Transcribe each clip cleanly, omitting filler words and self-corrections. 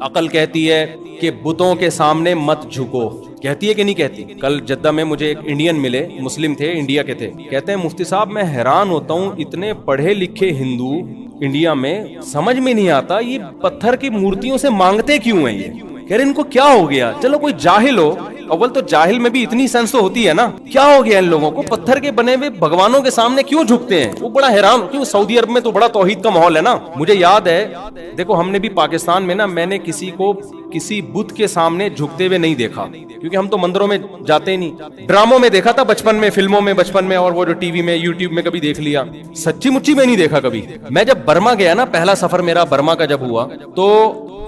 عقل کہتی ہے کہ بتوں کے سامنے مت جھکو. کہتی ہے کہ نہیں کہتی؟ کل جدہ میں مجھے ایک انڈین ملے, مسلم تھے, انڈیا کے تھے. کہتے ہیں مفتی صاحب میں حیران ہوتا ہوں, اتنے پڑھے لکھے ہندو انڈیا میں سمجھ میں نہیں آتا یہ پتھر کی مورتیوں سے مانگتے کیوں ہیں. یہ کہہ رہے ان کو کیا ہو گیا؟ چلو کوئی جاہل ہو, اول تو جاہل میں بھی اتنی سینس تو ہوتی ہے نا, کیا ہو گیا ان لوگوں کو پتھر کے بنے ہوئے بھگوانوں کے سامنے کیوں جھکتے ہیں؟ وہ بڑا حیران, کیوں سعودی عرب میں تو بڑا توحید کا ماحول ہے نا. مجھے یاد ہے, دیکھو ہم نے بھی پاکستان میں نا, میں نے کسی کو کسی بت کے سامنے جھکتے ہوئے نہیں دیکھا, کیونکہ ہم تو مندروں میں جاتے ہی نہیں. ڈراموں میں دیکھا تھا بچپن میں, فلموں میں بچپن میں, اور وہ جو ٹی وی میں یوٹیوب میں کبھی دیکھ لیا, سچی مچی میں نہیں دیکھا کبھی. میں جب برما گیا نا, پہلا سفر میرا برما کا جب ہوا, تو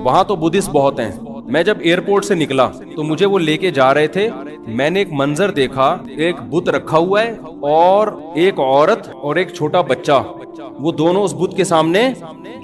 وہاں تو بدھسٹ بہت ہیں. میں جب ایئرپورٹ سے نکلا تو مجھے وہ لے کے جا رہے تھے, میں نے ایک منظر دیکھا, ایک بت رکھا ہوا ہے اور ایک عورت اور ایک چھوٹا بچہ, وہ دونوں اس بت کے سامنے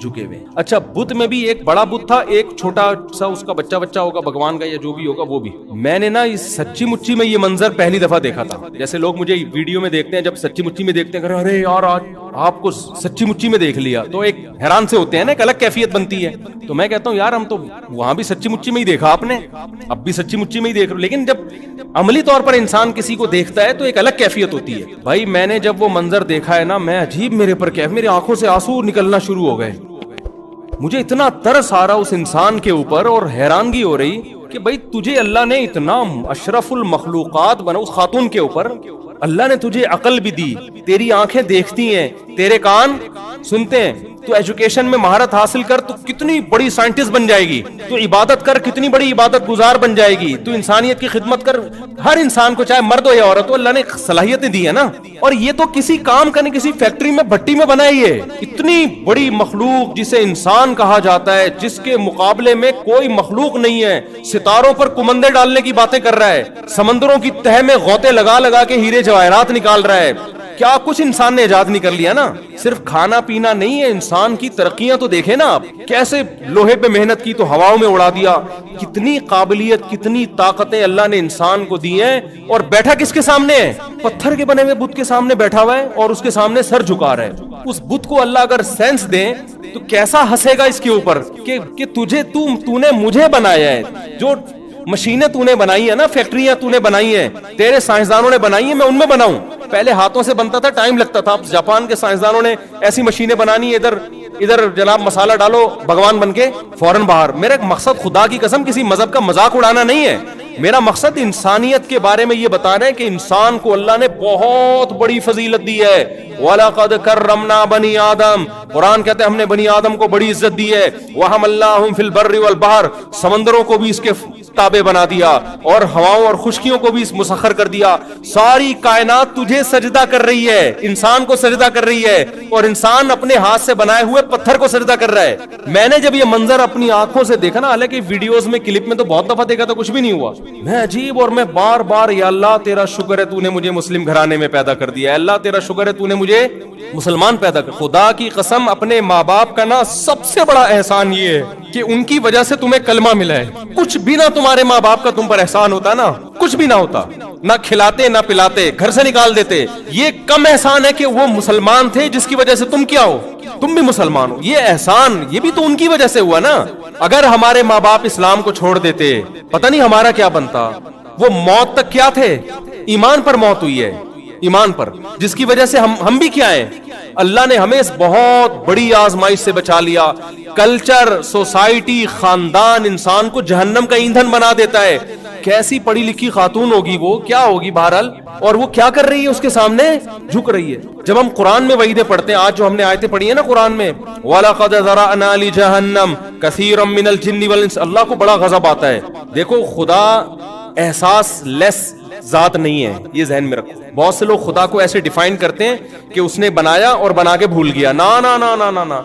جھکے ہوئے. اچھا بت میں بھی ایک بڑا بت تھا, ایک چھوٹا سا اس کا بچہ ہوگا بھگوان کا یا جو بھی ہوگا وہ بھی. میں نے نا سچی مچی میں یہ منظر پہلی دفعہ دیکھا تھا. جیسے لوگ مجھے ویڈیو میں دیکھتے ہیں, جب سچی مچی میں دیکھتے ہیں کہ ارے یار آج آپ کو سچی مچی میں دیکھ لیا, تو ایک حیران سے ہوتے ہیں نا, ایک الگ کیفیت بنتی ہے. تو میں کہتا ہوں یار ہم تو وہاں بھی سچی مچی میں ہی دیکھا آپ نے, اب بھی سچی مچی میں ہی دیکھ رہے, لیکن جب عملی طور پر انسان کسی کو دیکھتا ہے تو ایک الگ کیفیت ہوتی ہے. بھائی میں نے جب وہ منظر دیکھا ہے نا, میں عجیب, میرے پر کیف, میری آنکھوں سے آنسو نکلنا شروع ہو گئے. مجھے اتنا ترس آ رہا اس انسان کے اوپر, اور حیرانگی ہو رہی کہ بھائی تجھے اللہ نے اتنا اشرف المخلوقات بنا, اس خاتون کے اوپر اللہ نے تجھے عقل بھی دی, تیری آنکھیں دیکھتی ہیں, تیرے کان سنتے ہیں, تو ایجوکیشن میں مہارت حاصل کر تو کتنی بڑی سائنٹسٹ بن جائے گی, تو عبادت کر کتنی بڑی عبادت گزار بن جائے گی, تو انسانیت کی خدمت کر. ہر انسان کو چاہے مرد ہو یا عورت ہو, اللہ نے صلاحیتیں دی ہے نا. اور یہ تو کسی کام کا نہیں, کسی فیکٹری میں بھٹی میں بنائی ہے. اتنی بڑی مخلوق جسے انسان کہا جاتا ہے, جس کے مقابلے میں کوئی مخلوق نہیں ہے, ستاروں پر کمندے ڈالنے کی باتیں کر رہا ہے, سمندروں کی تہ میں غوطے لگا لگا کے ہیرے جواہرات نکال رہا ہے. کیا کچھ انسان نے ایجاد نہیں کر لیا نا. صرف کھانا پینا نہیں ہے, انسان کی ترقیاں تو دیکھیں نا آپ, کیسے لوہے پہ محنت کی تو ہواؤں میں اڑا دیا. کتنی قابلیت, کتنی طاقتیں اللہ نے انسان کو دی ہیں, اور بیٹھا کس کے سامنے ہے؟ پتھر کے بنے ہوئے بت کے سامنے بیٹھا ہوا ہے, اور اس کے سامنے سر جھکا رہا ہے. اس بت کو اللہ اگر سینس دیں تو کیسا ہنسے گا اس کے اوپر کہ تجھے تو نے مجھے بنایا ہے. جو مشینیں تو نے بنائی ہیں نا, فیکٹریاں تو نے بنائی ہیں, تیرے سائنسدانوں نے بنائی ہیں, میں ان میں بناؤں. پہلے ہاتھوں سے بنتا تھا, ٹائم لگتا تھا. اب جاپان کے سائنسدانوں نے ایسی مشینیں بنانی, ادھر جناب مسالہ ڈالو, بھگوان بن کے فوراً باہر. میرا مقصد خدا کی قسم کسی مذہب کا مذاق اڑانا نہیں ہے, میرا مقصد انسانیت کے بارے میں یہ بتانا ہے کہ انسان کو اللہ نے بہت بڑی فضیلت دی ہے. وَلَقَدْ كَرَّمْنَا بَنِي آدم, قرآن کہتے ہیں ہم نے بنی آدم کو بڑی عزت دی ہے. وَحَمَلْنَاهُمْ فِي الْبَرِّ وَالْبَحْرِ, سمندروں کو بھی اس کے تابع بنا دیا, اور ہواؤں اور خشکیوں کو بھی مسخر کر دیا. ساری کائنات تجھے سجدہ کر رہی ہے, انسان کو سجدہ کر رہی ہے, اور انسان اپنے ہاتھ سے بنائے ہوئے پتھر کو سجدہ کر رہا ہے. میں نے جب یہ منظر اپنی آنکھوں سے دیکھا نا, حالانکہ ویڈیوز میں, کلپ میں تو بہت دفعہ دیکھا تھا, کچھ بھی نہیں ہوا, میں عجیب, اور میں بار بار یا اللہ تیرا شکر ہے تو نے مجھے مسلم گھرانے میں پیدا کر دیا, اللہ تیرا شکر ہے تو نے مجھے مسلمان پیدا کر. خدا کی قسم اپنے ماں باپ کا نا سب سے بڑا احسان یہ ہے کہ ان کی وجہ سے تمہیں کلمہ ملا ہے. کچھ بھی نہ تمہارے ماں باپ کا تم پر احسان ہوتا نا, کچھ بھی نہ ہوتا, نہ کھلاتے نہ پلاتے, گھر سے نکال دیتے. یہ کم احسان ہے کہ وہ مسلمان تھے جس کی وجہ سے تم کیا ہو, تم بھی مسلمان ہو. یہ احسان یہ بھی تو ان کی وجہ سے ہوا نا. اگر ہمارے ماں باپ اسلام کو چھوڑ دیتے, پتہ نہیں ہمارا کیا بنتا. وہ موت تک کیا تھے, ایمان پر موت ہوئی ہے, ایمان پر, جس کی وجہ سے ہم بھی کیا ہیں. اللہ نے ہمیں اس بہت بڑی آزمائش سے بچا لیا. کلچر, سوسائٹی, خاندان انسان کو جہنم کا ایندھن بنا دیتا ہے. کیسی پڑھی لکھی خاتون ہوگی وہ, کیا ہوگی بہرحال, اور وہ کیا کر رہی ہے, اس کے سامنے جھک رہی ہے. جب ہم قرآن میں وعیدیں پڑھتے ہیں, آج جو ہم نے آیتیں پڑھی ہیں نا قرآن میں, وَلَقَدْ ذَرَأْنَا لِجَهَنَّمَ كَثِيرًا مِنَ الْجِنِّ وَالْإِنسِ, اللہ کو بڑا غضب آتا ہے. دیکھو خدا احساس لیس ذات نہیں ہے, یہ ذہن میں رکھو. بہت سے لوگ خدا کو ایسے ڈیفائن کرتے ہیں کہ اس نے بنایا اور بنا کے بھول گیا. نا نا نا نا نا نا,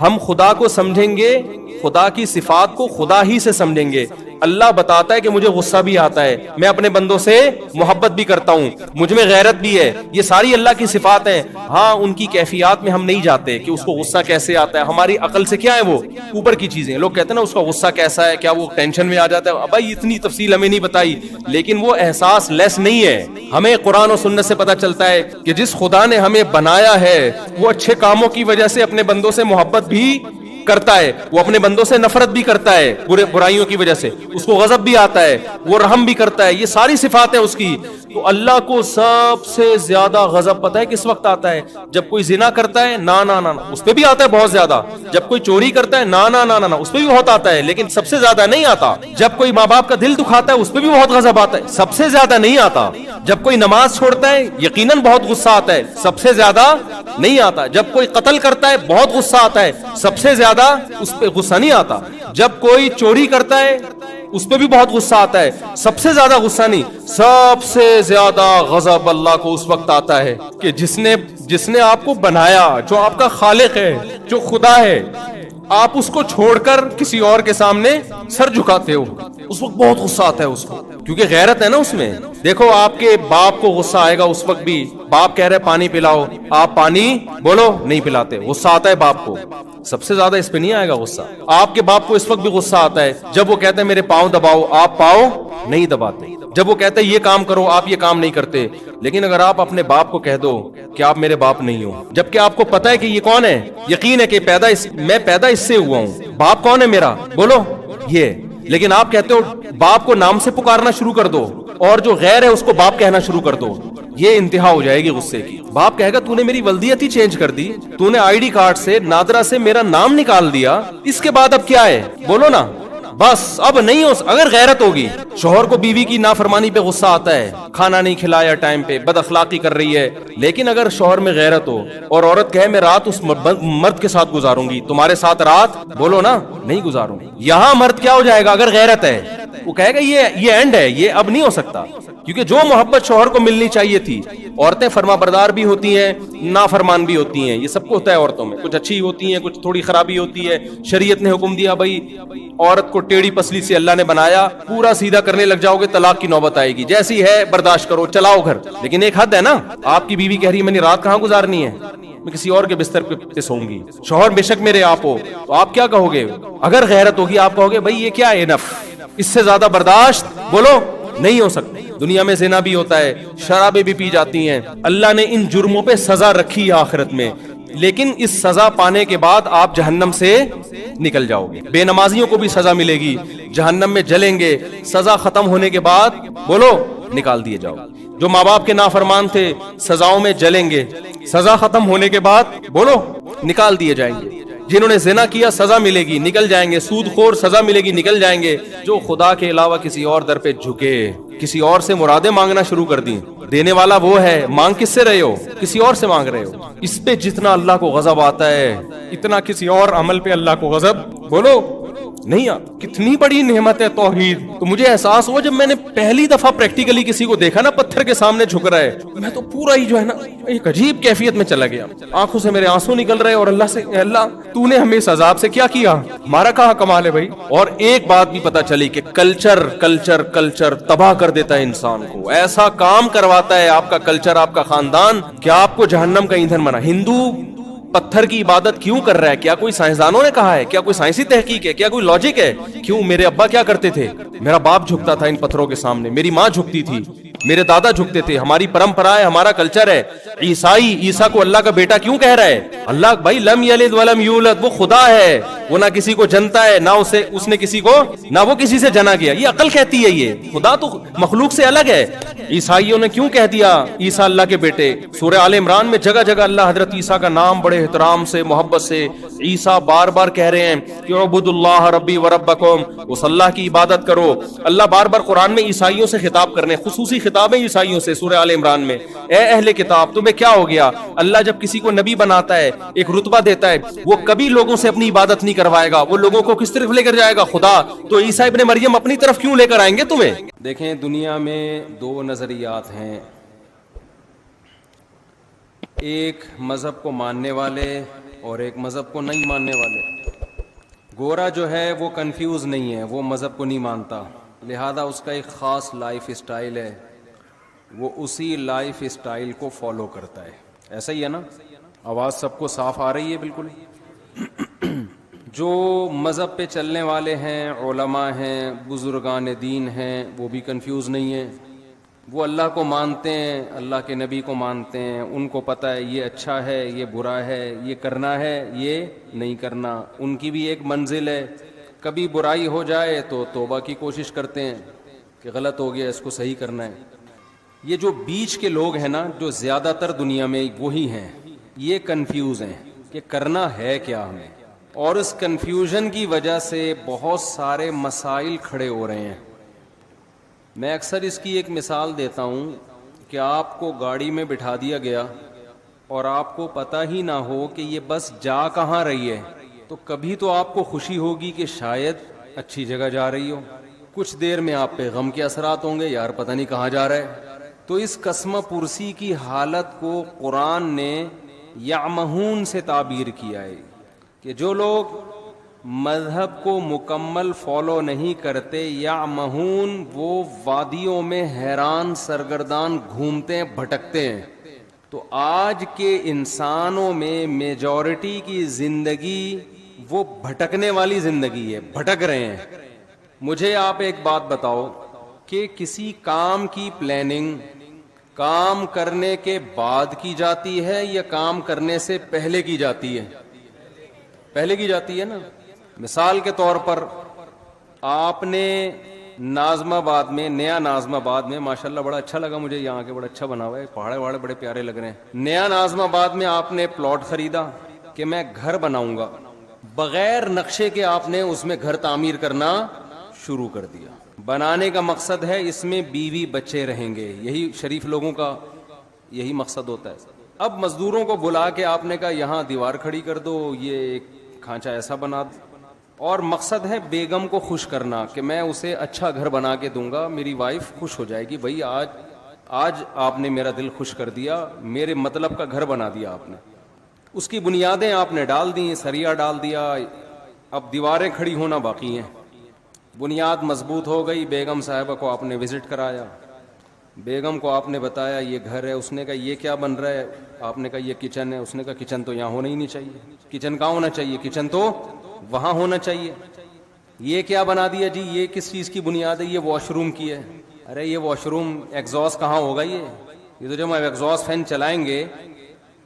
ہم خدا کو سمجھیں گے, خدا کی صفات کو خدا ہی سے سمجھیں گے. اللہ بتاتا ہے کہ مجھے غصہ بھی آتا ہے, میں اپنے بندوں سے محبت بھی کرتا ہوں, مجھ میں غیرت بھی ہے. یہ ساری اللہ کی صفات ہیں. ہاں ان کی کیفیات میں ہم نہیں جاتے کہ اس کو غصہ کیسے آتا ہے. ہماری عقل سے کیا ہے, وہ اوپر کی چیزیں. لوگ کہتے ہیں نا اس کا غصہ کیسا ہے, کیا وہ ٹینشن میں آ جاتا ہے. بھائی اتنی تفصیل ہمیں نہیں بتائی, لیکن وہ احساس لیس نہیں ہے. ہمیں قرآن و سنت سے پتہ چلتا ہے کہ جس خدا نے ہمیں بنایا ہے وہ اچھے کاموں کی وجہ سے اپنے بندوں سے محبت بھی کرتا ہے, وہ اپنے بندوں سے نفرت بھی کرتا ہے برائیوں کی وجہ سے, اس کو غضب بھی آتا ہے, وہ رحم بھی کرتا ہے, یہ ساری صفات ہیں اس کی. تو اللہ کو سب سے زیادہ غضب پتہ ہے کس وقت آتا ہے؟ جب کوئی زنا کرتا ہے, نا نا نا اس پہ بھی آتا ہے بہت زیادہ. جب کوئی چوری کرتا ہے, نا نا نا نا اس پہ بھی بہت آتا ہے, لیکن سب سے زیادہ نہیں آتا. جب کوئی ماں باپ کا دل دکھاتا ہے, اس پہ بھی بہت غضب آتا ہے, سب سے زیادہ نہیں آتا. جب کوئی نماز چھوڑتا ہے, یقیناً بہت غصہ آتا ہے, سب سے زیادہ نہیں آتا. جب کوئی قتل کرتا ہے, بہت غصہ آتا ہے, سب سے زیادہ اس پہ غصہ نہیں آتا. جب کوئی چوری کرتا ہے, اس پہ بھی بہت غصہ آتا ہے, سب سے زیادہ غصہ نہیں. سب سے زیادہ غضب اللہ کو اس وقت آتا ہے کہ جس نے آپ کو بنایا, جو آپ کا خالق ہے, جو خدا ہے, آپ اس کو چھوڑ کر کسی اور کے سامنے سر جھکاتے ہو. اس وقت بہت غصہ آتا ہے اس کو, کیونکہ غیرت ہے نا اس میں. دیکھو آپ کے باپ کو غصہ آئے گا اس وقت بھی, باپ کہہ رہے پانی پلاؤ, آپ پانی بولو نہیں پلاتے, غصہ آتا ہے باپ کو. سب سے زیادہ اس پہ نہیں آئے گا غصہ. آپ کے باپ کو اس وقت بھی غصہ آتا ہے جب وہ کہتے ہیں میرے پاؤں دباؤ, آپ پاؤں نہیں دباتے. جب وہ کہتے ہیں یہ کام کرو, آپ یہ کام نہیں کرتے. لیکن اگر آپ اپنے باپ کو کہہ دو کہ آپ میرے باپ نہیں ہو, جبکہ آپ کو پتا ہے کہ یہ کون ہے, یقین ہے کہ میں پیدا اس سے ہوا ہوں, باپ کون ہے میرا, بولو یہ, لیکن آپ کہتے ہو باپ کو نام سے پکارنا شروع کر دو, اور جو غیر ہے اس کو باپ کہنا شروع کر دو, یہ انتہا ہو جائے گی غصے کی. باپ کہے گا تو نے میری ولدیت ہی چینج کر دی, تو نے آئی ڈی کارڈ سے نادرا سے میرا نام نکال دیا, اس کے بعد اب کیا ہے, بولو نا. بس اب نہیں ہو. اگر غیرت ہوگی, شوہر کو بیوی کی نافرمانی پہ غصہ آتا ہے, کھانا نہیں کھلایا ٹائم پہ, بد اخلاقی کر رہی ہے, لیکن اگر شوہر میں غیرت ہو اور عورت کہے میں رات اس مرد کے ساتھ گزاروں گی, تمہارے ساتھ رات بولو نا نہیں گزاروں گی, یہاں مرد کیا ہو جائے گا اگر غیرت ہے, وہ کہے گا یہ اینڈ ہے, یہ اب نہیں ہو سکتا. کیونکہ جو محبت شوہر کو ملنی چاہیے تھی, عورتیں فرما بردار بھی ہوتی ہیں, نافرمان بھی ہوتی ہیں, یہ سب کو ہوتا ہے عورتوں میں, کچھ اچھی ہوتی ہیں, کچھ تھوڑی خرابی ہوتی ہے. شریعت نے حکم دیا بھائی عورت کو ٹیڑھی پسلی سے اللہ نے بنایا, پورا سیدھا کرنے لگ جاؤ گے طلاق کی نوبت آئے گی, جیسی ہے برداشت کرو, چلاؤ گھر. لیکن ایک حد ہے نا, آپ کی بیوی کہہ رہی ہے میں نے رات کہاں گزارنی ہے, میں کسی اور کے بستر پہ سوؤں گی, شوہر بے شک میرے آپ ہو, تو آپ کیا کہو گے؟ اگر غیرت ہوگی آپ کہو گے بھائی یہ کیا ہے, انف, اس سے زیادہ برداشت بولو نہیں ہو سکتا. دنیا میں زنا بھی ہوتا ہے, شرابیں بھی پی جاتی ہیں, اللہ نے ان جرموں پہ سزا رکھی ہے آخرت میں, لیکن اس سزا پانے کے بعد آپ جہنم سے نکل جاؤ گے. بے نمازیوں کو بھی سزا ملے گی, جہنم میں جلیں گے, سزا ختم ہونے کے بعد بولو نکال دیے جاؤ. جو ماں باپ کے نافرمان تھے سزاؤں میں جلیں گے, سزا ختم ہونے کے بعد بولو نکال دیے جائیں گے. جنہوں نے زنا کیا سزا ملے گی, نکل جائیں گے. سود خور سزا ملے گی, نکل جائیں گے. جو خدا کے علاوہ کسی اور در پہ جھکے, کسی اور سے مرادیں مانگنا شروع کر دیں, دینے والا وہ ہے, مانگ کس سے رہے ہو, کسی اور سے مانگ رہے ہو. اس پہ جتنا اللہ کو غضب آتا ہے اتنا کسی اور عمل پہ اللہ کو غضب بولو نہیں آتا. کتنی بڑی نعمت ہے توحید. تو مجھے احساس ہوا جب میں نے پہلی دفعہ پریکٹیکلی کسی کو دیکھا نا پتھر کے سامنے جھک رہا ہے, میں تو پورا ہی جو ہے نا ایک عجیب کیفیت میں چلا گیا, آنکھوں سے میرے آنسو نکل رہے, اور اللہ سے اللہ تو نے ہمیں اس عذاب سے کیا کیا, ہمارا کہاں کمال ہے بھائی. اور ایک بات بھی پتہ چلی کہ کلچر تباہ کر دیتا ہے انسان کو, ایسا کام کرواتا ہے آپ کا کلچر, آپ کا خاندان, کہ آپ کو جہنم کا ایندھن بنا. ہندو پتھر کی عبادت کیوں کر رہا ہے؟ کیا کوئی سائنسدانوں نے کہا ہے؟ کیا کوئی سائنسی تحقیق ہے؟ کیا کوئی لاجک ہے؟ کیوں؟ میرے ابا کیا کرتے تھے, میرا باپ جھکتا تھا ان پتھروں کے سامنے, میری ماں جھکتی تھی, میرے دادا جھکتے تھے, ہماری پرمپرا ہے, ہمارا کلچر ہے. عیسیٰ کو اللہ کا بیٹا کیوں کہہ رہا ہے؟ اللہ بھائی لم یلد ولم یولد, وہ خدا ہے, وہ نہ کسی کو جنتا ہے, نہ اس نے کسی کو, نہ وہ کسی سے جنا گیا. یہ عقل کہتی ہے, یہ خدا تو مخلوق سے الگ ہے. عیسائیوں نے کیوں کہہ دیا عیسیٰ اللہ کے بیٹے؟ سورہ آل عمران میں جگہ جگہ اللہ حضرت عیسیٰ کا نام بڑے احترام سے, محبت سے, عیسیٰ بار بار کہہ رہے ہیں کہ اعبدوا اللہ ربی و ربکم, اس اللہ کی عبادت کرو. اللہ بار بار قرآن میں عیسائیوں سے خطاب کرنے, خصوصی خطابیں عیسائیوں سے سورہ آل عمران میں, اے اہل کتاب تمہیں کیا ہو گیا. اللہ جب کسی کو نبی بناتا ہے, ایک رتبہ دیتا ہے, وہ کبھی لوگوں سے اپنی عبادت نہیں کروائے گا, وہ لوگوں کو کس طرف لے کر جائے گا؟ خدا. تو عیسیٰ ابن مریم اپنی طرف کیوں لے کر آئیں گے تمہیں؟ دیکھیں دنیا میں دو نظریات ہیں, ایک مذہب کو ماننے والے اور ایک مذہب کو نہیں ماننے والے. گورا جو ہے وہ کنفیوز نہیں ہے, وہ مذہب کو نہیں مانتا, لہذا اس کا ایک خاص لائف اسٹائل ہے, وہ اسی لائف اسٹائل کو فالو کرتا ہے. ایسا ہی ہے نا؟ آواز سب کو صاف آ رہی ہے بالکل؟ جو مذہب پہ چلنے والے ہیں, علماء ہیں, بزرگان دین ہیں, وہ بھی کنفیوز نہیں ہیں. وہ اللہ کو مانتے ہیں, اللہ کے نبی کو مانتے ہیں, ان کو پتہ ہے یہ اچھا ہے, یہ برا ہے, یہ کرنا ہے, یہ نہیں کرنا. ان کی بھی ایک منزل ہے. کبھی برائی ہو جائے تو توبہ کی کوشش کرتے ہیں کہ غلط ہو گیا, اس کو صحیح کرنا ہے. یہ جو بیچ کے لوگ ہیں نا, جو زیادہ تر دنیا میں وہی ہیں, یہ کنفیوز ہیں کہ کرنا ہے کیا ہمیں, اور اس کنفیوژن کی وجہ سے بہت سارے مسائل کھڑے ہو رہے ہیں. میں اکثر اس کی ایک مثال دیتا ہوں کہ آپ کو گاڑی میں بٹھا دیا گیا اور آپ کو پتہ ہی نہ ہو کہ یہ بس جا کہاں رہی ہے, تو کبھی تو آپ کو خوشی ہوگی کہ شاید اچھی جگہ جا رہی ہو, کچھ دیر میں آپ پہ غم کے اثرات ہوں گے, یار پتہ نہیں کہاں جا رہا ہے. تو اس قسمہ پرسی کی حالت کو قرآن نے یعمہون سے تعبیر کیا ہے کہ جو لوگ مذہب کو مکمل فالو نہیں کرتے, یعمہون, وہ وادیوں میں حیران سرگردان گھومتے ہیں, بھٹکتے ہیں. تو آج کے انسانوں میں میجورٹی کی زندگی وہ بھٹکنے والی زندگی ہے, بھٹک رہے ہیں. مجھے آپ ایک بات بتاؤ کہ کسی کام کی پلاننگ کام کرنے کے بعد کی جاتی ہے یا کام کرنے سے پہلے کی جاتی ہے؟ پہلے کی جاتی ہے نا. مثال کے طور پر آپ نے ناظم آباد میں, نیا ناظم آباد میں, ماشاءاللہ بڑا اچھا لگا مجھے, یہاں کے بڑا اچھا بنا ہوا ہے, پہاڑے وہاڑے بڑے پیارے لگ رہے ہیں. نیا ناظم آباد میں آپ نے پلاٹ خریدا کہ میں گھر بناؤں گا, بغیر نقشے کے آپ نے اس میں گھر تعمیر کرنا شروع کر دیا. بنانے کا مقصد ہے اس میں بیوی بچے رہیں گے, یہی شریف لوگوں کا یہی مقصد ہوتا ہے. اب مزدوروں کو بلا کے آپ نے کہا یہاں دیوار کھڑی کر دو, یہ ایک کھانچا ایسا بنا دو, اور مقصد ہے بیگم کو خوش کرنا کہ میں اسے اچھا گھر بنا کے دوں گا, میری وائف خوش ہو جائے گی, بھائی آج آپ نے میرا دل خوش کر دیا, میرے مطلب کا گھر بنا دیا آپ نے. اس کی بنیادیں آپ نے ڈال دیں, سریا ڈال دیا, اب دیواریں کھڑی ہونا باقی ہیں. بنیاد مضبوط ہو گئی, بیگم صاحبہ کو آپ نے وزٹ کرایا, بیگم کو آپ نے بتایا یہ گھر ہے, اس نے کہا یہ کیا بن رہا ہے, آپ نے کہا یہ کچن ہے, اس نے کہا کچن تو یہاں ہونا ہی نہیں چاہیے, کچن کہاں ہونا چاہیے, کچن تو وہاں ہونا چاہیے. یہ کیا بنا دیا جی, یہ کس چیز کی بنیاد ہے, یہ واش روم کی ہے. ارے یہ واش روم ایگزاسٹ کہاں ہوگا, یہ تو جب ہم ایگزاسٹ فین چلائیں گے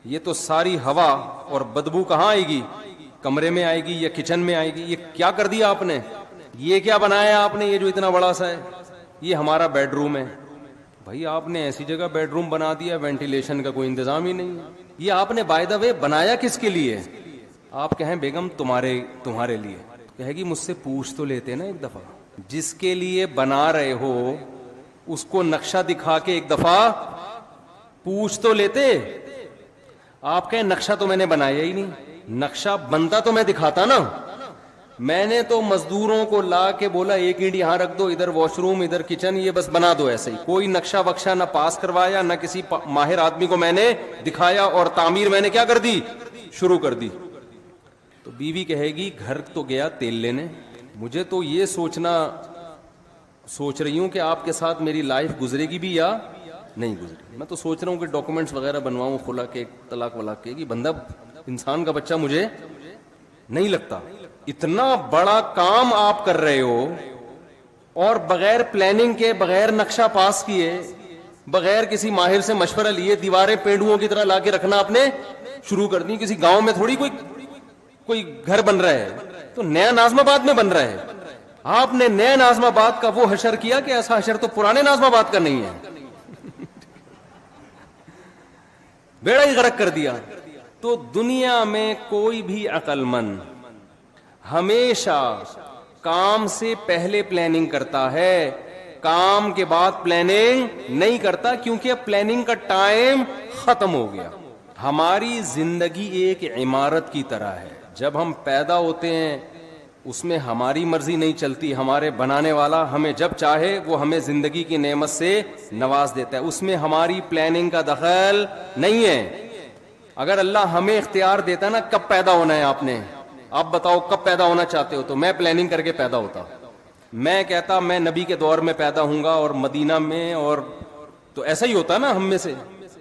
یہ تو ساری ہوا اور بدبو کہاں آئے گی, کمرے میں آئے گی یا کچن میں آئے گی. یہ کیا کر دیا آپ نے, یہ کیا بنایا آپ نے, یہ جو اتنا بڑا سا ہے یہ ہمارا بیڈ روم ہے. بھائی آپ نے ایسی جگہ بیڈ روم بنا دیا وینٹیلیشن کا کوئی انتظام ہی نہیں ہے. یہ آپ نے بائی دا وے بنایا کس کے لیے, آپ کہیں بیگم تمہارے لیے, کہے گی مجھ سے پوچھ تو لیتے نا ایک دفعہ, جس کے لیے بنا رہے ہو اس کو نقشہ دکھا کے ایک دفعہ پوچھ تو لیتے. آپ کہیں نقشہ تو میں نے بنایا ہی نہیں, نقشہ بنتا تو میں دکھاتا نا. میں نے تو مزدوروں کو لا کے بولا ایک اینٹ یہاں رکھ دو, ادھر واش روم, ادھر کچن, یہ بس بنا دو ایسے ہی. کوئی نقشہ وقشہ نہ پاس کروایا, نہ کسی ماہر آدمی کو میں نے دکھایا, اور تعمیر میں نے کیا کر دی, شروع کر دی. تو بیوی کہے گی گھر تو گیا تیل لینے, مجھے تو یہ سوچ رہی ہوں کہ آپ کے ساتھ میری لائف گزرے گی بھی یا نہیں گزرے. میں تو سوچ رہا ہوں کہ ڈاکومنٹس وغیرہ بنواؤں, خلا کے, طلاق ولاق کے, کہ بندہ انسان کا بچہ مجھے نہیں لگتا. اتنا بڑا کام آپ کر رہے ہو اور بغیر پلاننگ کے, بغیر نقشہ پاس کیے, بغیر کسی ماہر سے مشورہ لیے دیواریں پینڈوؤں کی طرح لا کے رکھنا آپ نے شروع کر دی. کسی گاؤں میں تھوڑی کوئی گھر بن رہا ہے, تو نیا ناظم آباد میں بن رہا ہے. آپ نے نیا ناظم آباد کا وہ حشر کیا کہ ایسا حشر تو پرانے ناظم آباد کا نہیں ہے. بیڑا ہی غرق کر دیا. تو دنیا میں کوئی بھی عقل مند ہمیشہ کام سے پہلے پلاننگ کرتا ہے, کام کے بعد پلاننگ نہیں کرتا, کیونکہ اب پلاننگ کا ٹائم ختم ہو گیا. ہماری زندگی ایک عمارت کی طرح ہے. جب ہم پیدا ہوتے ہیں اس میں ہماری مرضی نہیں چلتی, ہمارے بنانے والا ہمیں جب چاہے وہ ہمیں زندگی کی نعمت سے نواز دیتا ہے, اس میں ہماری پلاننگ کا دخل نہیں ہے. اگر اللہ ہمیں اختیار دیتا نا کب پیدا ہونا ہے آپ نے, آپ بتاؤ کب پیدا ہونا چاہتے ہو, تو میں پلاننگ کر کے پیدا ہوتا. میں کہتا میں نبی کے دور میں پیدا ہوں گا اور مدینہ میں, اور تو ایسا ہی ہوتا نا. ہم میں سے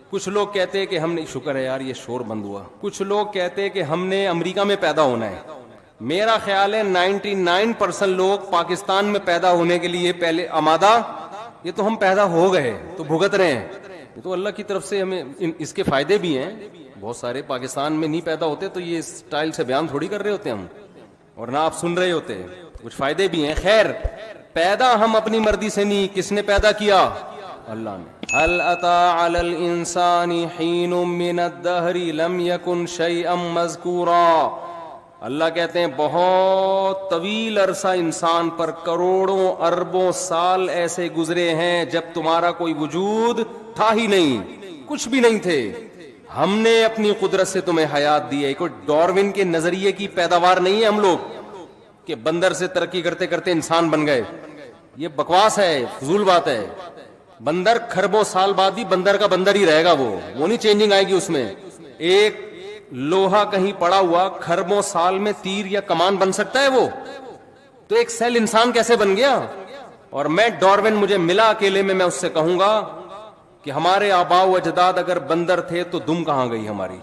کچھ لوگ کہتے کہ ہم نے, شکر ہے یار یہ شور بند ہوا, کچھ لوگ کہتے کہ ہم نے امریکہ میں پیدا ہونا ہے. میرا خیال ہے 99% لوگ پاکستان میں پیدا ہونے کے لیے پہلے آمادہ یہ تو ہم پیدا ہو گئے تو بھگت رہے ہیں. یہ تو اللہ کی طرف سے ہمیں اس کے فائدے بھی ہیں. بہت سارے پاکستان میں نہیں پیدا ہوتے تو یہ اسٹائل سے بیان تھوڑی کر رہے ہوتے ہم, اور نہ آپ سن رہے ہوتے. کچھ فائدے بھی ہیں. خیر, پیدا ہم اپنی مرضی سے نہیں, کس نے پیدا کیا؟ اللہ نے. هل اتى على الانسان حين من الدهر لم يكن شيئا مذكورا. اللہ کہتے ہیں بہت طویل عرصہ انسان پر, کروڑوں اربوں سال ایسے گزرے ہیں جب تمہارا کوئی وجود تھا ہی نہیں, کچھ بھی نہیں تھے. ہم نے اپنی قدرت سے تمہیں حیات دی ہے. کوئی ڈاروین کے نظریے کی پیداوار نہیں ہے ہم لوگ کہ بندر سے ترقی کرتے کرتے انسان بن گئے. یہ بکواس ہے, فضول بات ہے. بندر کھربوں سال بعد بھی بندر کا بندر ہی رہے گا, وہ نہیں چینجنگ آئے گی اس میں. ایک لوہا کہیں پڑا ہوا کھربوں سال میں تیر یا کمان بن سکتا ہے وہ؟ تو ایک سیل انسان کیسے بن گیا؟ اور میں ڈاروین مجھے ملا اکیلے میں اس سے کہوں گا کہ ہمارے آباء و اجداد اگر بندر تھے تو دم کہاں گئی ہماری؟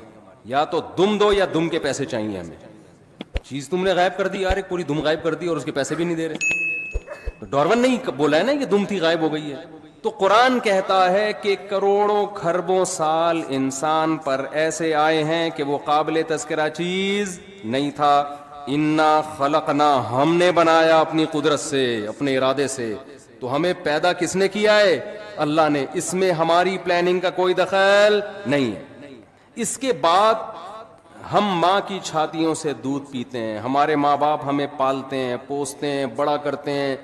یا تو دم دو یا دم کے پیسے چاہیے ہمیں. چیز تم نے غائب کر دی یار, ایک پوری دم غائب کر دی اور اس کے پیسے بھی نہیں دے رہے. ڈاروین نہیں بولا ہے نا کہ دم تھی غائب ہو گئی ہے. تو قرآن کہتا ہے کہ کروڑوں کھربوں سال انسان پر ایسے آئے ہیں کہ وہ قابل تذکرہ چیز نہیں تھا. انا خلقنا, ہم نے بنایا اپنی قدرت سے, اپنے ارادے سے. تو ہمیں پیدا کس نے کیا ہے؟ اللہ نے. اس میں ہماری پلاننگ کا کوئی دخل نہیں ہے. اس کے بعد ہم ماں کی چھاتیوں سے دودھ پیتے ہیں, ہمارے ماں باپ ہمیں پالتے ہیں, پوستے ہیں, بڑا کرتے ہیں.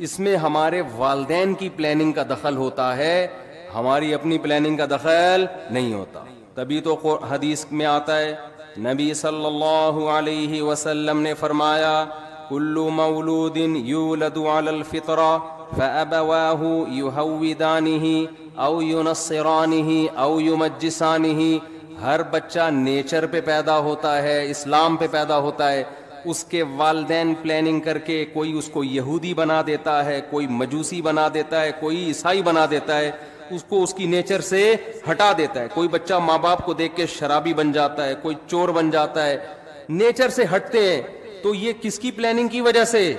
اس میں ہمارے والدین کی پلاننگ کا دخل ہوتا ہے, ہماری اپنی پلاننگ کا دخل نہیں ہوتا. تبھی تو حدیث میں آتا ہے, نبی صلی اللہ علیہ وسلم نے فرمایا, کل مولود یولد علی الفطرہ فابواہ یہودانہ او ینصرانہ او یمجسانہ. ہر بچہ نیچر پہ پیدا ہوتا ہے, اسلام پہ پیدا ہوتا ہے. اس کے والدین پلاننگ کر کے کوئی اس کو یہودی بنا دیتا ہے, کوئی مجوسی بنا دیتا ہے, کوئی عیسائی بنا دیتا ہے, اس کو اس کی نیچر سے ہٹا دیتا ہے. کوئی بچہ ماں باپ کو دیکھ کے شرابی بن جاتا ہے, کوئی چور بن جاتا ہے, نیچر سے ہٹتے ہیں. تو یہ کس کی پلاننگ کی وجہ سے؟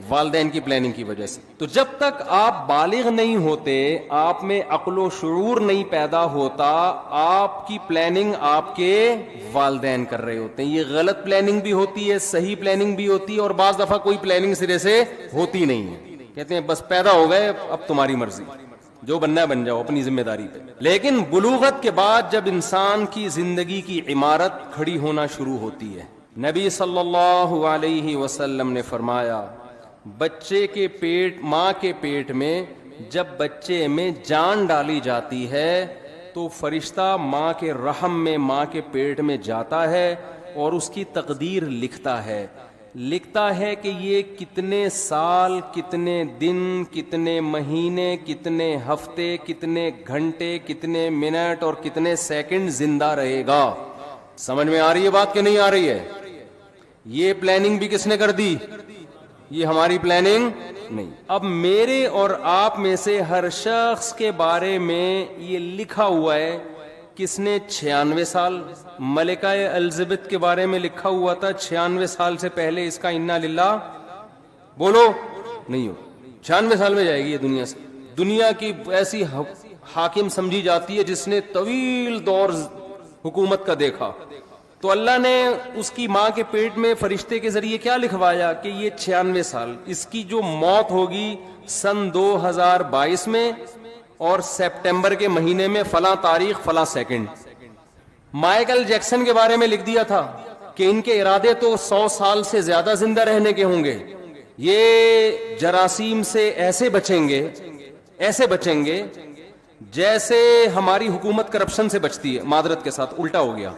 والدین کی پلاننگ کی وجہ سے. تو جب تک آپ بالغ نہیں ہوتے, آپ میں عقل و شعور نہیں پیدا ہوتا, آپ کی پلاننگ آپ کے والدین کر رہے ہوتے ہیں. یہ غلط پلاننگ بھی ہوتی ہے, صحیح پلاننگ بھی ہوتی ہے, اور بعض دفعہ کوئی پلاننگ سرے سے ہوتی نہیں ہے. کہتے ہیں بس پیدا ہو گئے, اب تمہاری مرضی, جو بننا ہے بن جاؤ اپنی ذمہ داری پہ. لیکن بلوغت کے بعد جب انسان کی زندگی کی عمارت کھڑی ہونا شروع ہوتی ہے, نبی صلی اللہ علیہ وسلم نے فرمایا, بچے کے پیٹ, ماں کے پیٹ میں جب بچے میں جان ڈالی جاتی ہے تو فرشتہ ماں کے رحم میں, ماں کے پیٹ میں جاتا ہے اور اس کی تقدیر لکھتا ہے کہ یہ کتنے سال, کتنے دن, کتنے مہینے, کتنے ہفتے, کتنے گھنٹے, کتنے منٹ اور کتنے سیکنڈ زندہ رہے گا. سمجھ میں آ رہی ہے بات کہ نہیں آ رہی ہے؟ یہ پلاننگ بھی کس نے کر دی؟ یہ ہماری پلاننگ نہیں. اب میرے اور آپ میں سے ہر شخص کے بارے میں یہ لکھا ہوا ہے, کس نے 96 سال, ملکہ الزبتھ کے بارے میں لکھا ہوا تھا 96 سال سے پہلے اس کا انا للہ بولو نہیں ہو. 96 سال میں جائے گی یہ دنیا سے. دنیا کی ایسی حاکم سمجھی جاتی ہے جس نے طویل دور حکومت کا دیکھا. تو اللہ نے اس کی ماں کے پیٹ میں فرشتے کے ذریعے کیا لکھوایا کہ یہ 96 سال, اس کی جو موت ہوگی سن 2022 میں اور سپٹمبر کے مہینے میں فلاں تاریخ فلاں سیکنڈ. مائیکل جیکسن کے بارے میں لکھ دیا تھا کہ ان کے ارادے تو 100 سال سے زیادہ زندہ رہنے کے ہوں گے, یہ جراثیم سے ایسے بچیں گے جیسے ہماری حکومت کرپشن سے بچتی ہے. معذرت کے ساتھ الٹا ہو گیا,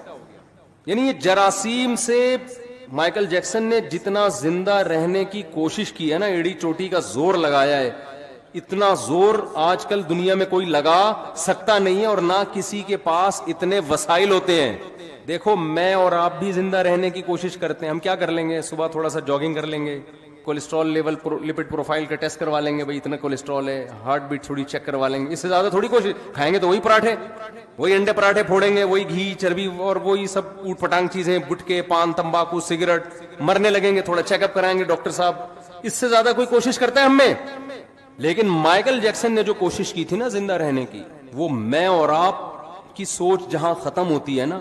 یعنی یہ جراثیم سے مائیکل جیکسن نے جتنا زندہ رہنے کی کوشش کی ہے نا, ایڑی چوٹی کا زور لگایا ہے, اتنا زور آج کل دنیا میں کوئی لگا سکتا نہیں ہے, اور نہ کسی کے پاس اتنے وسائل ہوتے ہیں. دیکھو میں اور آپ بھی زندہ رہنے کی کوشش کرتے ہیں, ہم کیا کر لیں گے, صبح تھوڑا سا جاگنگ کر لیں گے, کولیسٹرول لیول, لپڈ پروفائل کا ٹیسٹ کروا لیں گے, بھائی اتنا کولیسٹرول ہے, ہارٹ بیٹ تھوڑی چیک کروا لیں گے, اس سے زیادہ تھوڑی کوشش. کھائیں گے تو وہی پراٹھے, وہی انڈے پراٹھے پھوڑیں گے, وہی گھی چربی اور وہی سب اوٹ پٹانگ چیزیں, گٹکے, پان, تمباکو, سگریٹ. مرنے لگیں گے, تھوڑا چیک اپ کرائیں گے ڈاکٹر صاحب. اس سے زیادہ کوئی کوشش کرتا ہے ہم میں؟ لیکن مائیکل جیکسن نے جو کوشش کی تھی نا زندہ رہنے کی، وہ میں اور آپ کی سوچ جہاں ختم ہوتی ہے نا،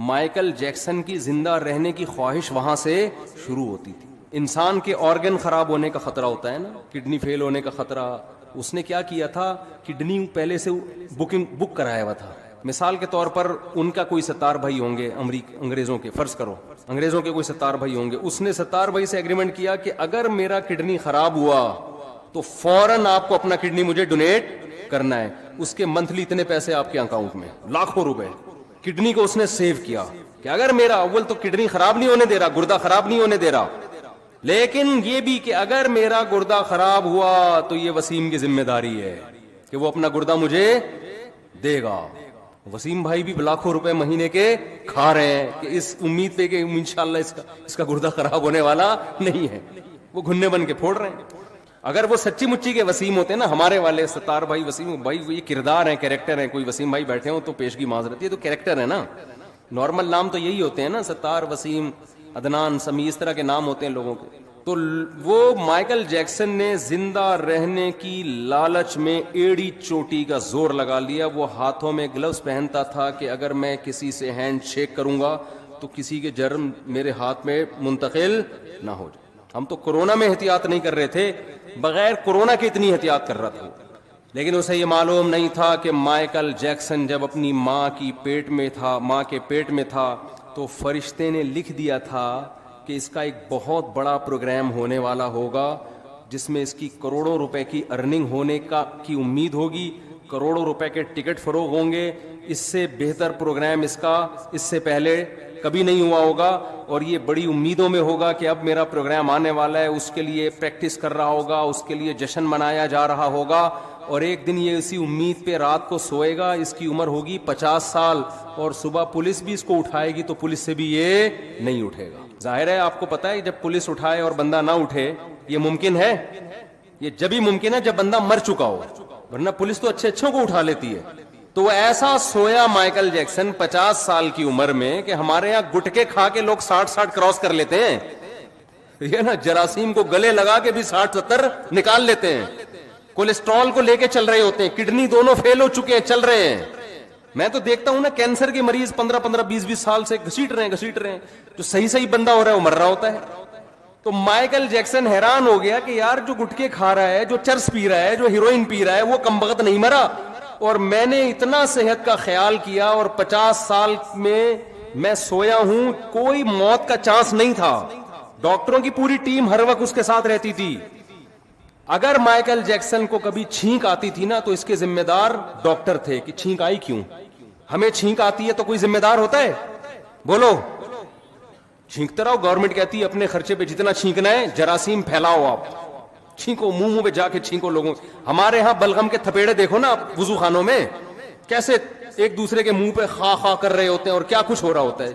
مائیکل جیکسن کی زندہ رہنے کی خواہش وہاں سے شروع ہوتی تھی. انسان کے آرگن خراب ہونے کا خطرہ ہوتا ہے نا، کڈنی فیل ہونے کا خطرہ. اس نے کیا کیا تھا، کڈنی پہلے سے بک کرایا ہوا تھا. مثال کے طور پر ان کا کوئی 70 بھائی ہوں گے انگریزوں کے، فرض کرو انگریزوں کے کوئی 70 بھائی ہوں گے. اس نے 70 بھائی سے ایگریمنٹ کیا کہ اگر میرا کڈنی خراب ہوا تو فوراً آپ کو اپنا کڈنی مجھے ڈونیٹ کرنا ہے. اس کے منتھلی اتنے پیسے آپ کے اکاؤنٹ میں، لاکھوں روپے. کڈنی کو اس نے سیو کیا کہ اگر میرا اول تو کڈنی خراب نہیں ہونے دے رہا، گردہ خراب نہیں ہونے دے رہا، لیکن یہ بھی کہ اگر میرا گردہ خراب ہوا تو یہ وسیم کی ذمہ داری ہے کہ وہ اپنا گردہ مجھے دے گا. وسیم بھائی بھی لاکھوں روپے مہینے کے کھا رہے ہیں کہ اس امید پہ کہ انشاءاللہ اس کا گردہ خراب ہونے والا نہیں ہے. وہ گھنے بن کے پھوڑ رہے ہیں. اگر وہ سچی مچی کے وسیم ہوتے ہیں نا، ہمارے والے 70 بھائی وسیم بھائی، یہ کردار ہیں، کریکٹر ہیں. کوئی وسیم بھائی بیٹھے ہوں تو پیشگی معذرت، یہ تو کریکٹر ہے نا. نارمل نام تو یہی ہوتے ہیں نا، 70 وسیم عدنان سمی، اس طرح کے نام ہوتے ہیں لوگوں کے. تو وہ مائیکل جیکسن نے زندہ رہنے کی لالچ میں ایڑی چوٹی کا زور لگا لیا. وہ ہاتھوں میں گلوز پہنتا تھا کہ اگر میں کسی سے ہینڈ شیک کروں گا تو کسی کے جرم میرے ہاتھ میں منتقل نہ ہو جائے. ہم تو کورونا میں احتیاط نہیں کر رہے تھے، بغیر کورونا کے اتنی احتیاط کر رہا تھا. لیکن اسے یہ معلوم نہیں تھا کہ مائیکل جیکسن جب اپنی ماں کے پیٹ میں تھا تو فرشتے نے لکھ دیا تھا کہ اس کا ایک بہت بڑا پروگرام ہونے والا ہوگا جس میں اس کی کروڑوں روپے کی ارننگ ہونے کی امید ہوگی، کروڑوں روپے کے ٹکٹ فروغ ہوں گے. اس سے بہتر پروگرام اس کا اس سے پہلے کبھی نہیں ہوا ہوگا، اور یہ بڑی امیدوں میں ہوگا کہ اب میرا پروگرام آنے والا ہے. اس کے لیے پریکٹس کر رہا ہوگا، اس کے لیے جشن منایا جا رہا ہوگا، اور ایک دن یہ اسی امید پہ رات کو سوئے گا. اس کی عمر ہوگی 50 سال، اور صبح پولیس بھی اس کو اٹھائے گی تو پولیس سے بھی یہ نہیں اٹھے گا. ظاہر ہے آپ کو پتا ہے جب پولیس اٹھائے اور بندہ نہ اٹھے یہ ممکن ہے، یہ جب ہی ممکن ہے جب بندہ مر چکا ہو، ورنہ پولیس تو اچھوں کو اٹھا لیتی ہے. تو ایسا سویا مائیکل جیکسن 50 سال کی عمر میں کہ ہمارے یہاں گٹکے کھا کے لوگ 60 کراس کر لیتے ہیں، یہ نا جراثیم کو گلے لگا کے بھی 60-70 نکال لیتے ہیں. کولیسٹرول کو لے کے چل رہے ہوتے ہیں، کڈنی دونوں فیل ہو چکے ہیں، چل رہے ہیں. میں تو دیکھتا ہوں نا کینسر کے مریض 15-15 20-20 سال سے گھسیٹ رہے ہیں. جو صحیح بندہ ہو رہا ہے وہ مر رہا ہوتا ہے. تو مائیکل جیکسن حیران ہو گیا کہ یار جو گٹکے کھا رہا ہے، جو چرس پی رہا ہے، جو ہیروئن پی رہا ہے، وہ کمبخت نہیں مرا، اور میں نے اتنا صحت کا خیال کیا اور 50 سال میں سویا ہوں، کوئی موت کا چانس نہیں تھا. ڈاکٹروں کی پوری ٹیم ہر وقت اس کے ساتھ رہتی تھی. اگر مائیکل جیکسن کو کبھی چھینک آتی تھی نا تو اس کے ذمہ دار ڈاکٹر تھے کہ چھینک آئی کیوں. ہمیں چھینک آتی ہے تو کوئی ذمہ دار ہوتا ہے؟ بولو. چھینکتے رہو، گورنمنٹ کہتی ہے اپنے خرچے پہ جتنا چھینکنا ہے جراثیم پھیلاؤ، آپ چھینکو، منہ پہ جا کے چھینکو لوگوں. ہمارے ہاں بلغم کے تھپیڑے دیکھو نا وضو خانوں میں کیسے ایک دوسرے کے منہ پہ خا خا کر رہے ہوتے ہیں اور کیا کچھ ہو رہا ہوتا ہے.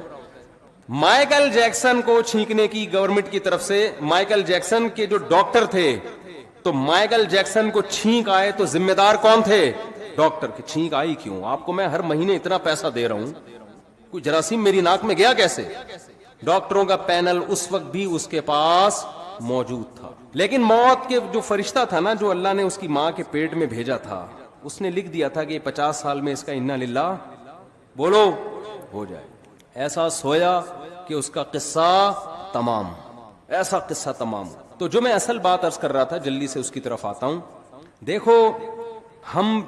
مائیکل جیکسن کو چھینکنے کی گورنمنٹ کی طرف سے، مائیکل جیکسن کے جو ڈاکٹر تھے، تو مائیکل جیکسن کو چھینک آئے تو ذمہ دار کون تھے؟ ڈاکٹر. کی چھینک آئی کیوں؟ آپ کو میں ہر مہینے اتنا پیسہ دے رہا ہوں، کوئی جراثیم میری ناک میں گیا کیسے؟ ڈاکٹروں کا پینل اس وقت بھی اس کے پاس موجود تھا. لیکن موت کے جو فرشتہ تھا نا، جو اللہ نے اس کی ماں کے پیٹ میں بھیجا تھا، اس نے لکھ دیا تھا کہ 50 سال میں اس کا انا للہ بولو ہو جائے. ایسا سویا کہ اس کا قصہ تمام، ایسا قصہ تمام. تو جو میں اصل بات عرض کر رہا تھا، جلدی سے اس کی طرف آتا ہوں. دیکھو ہم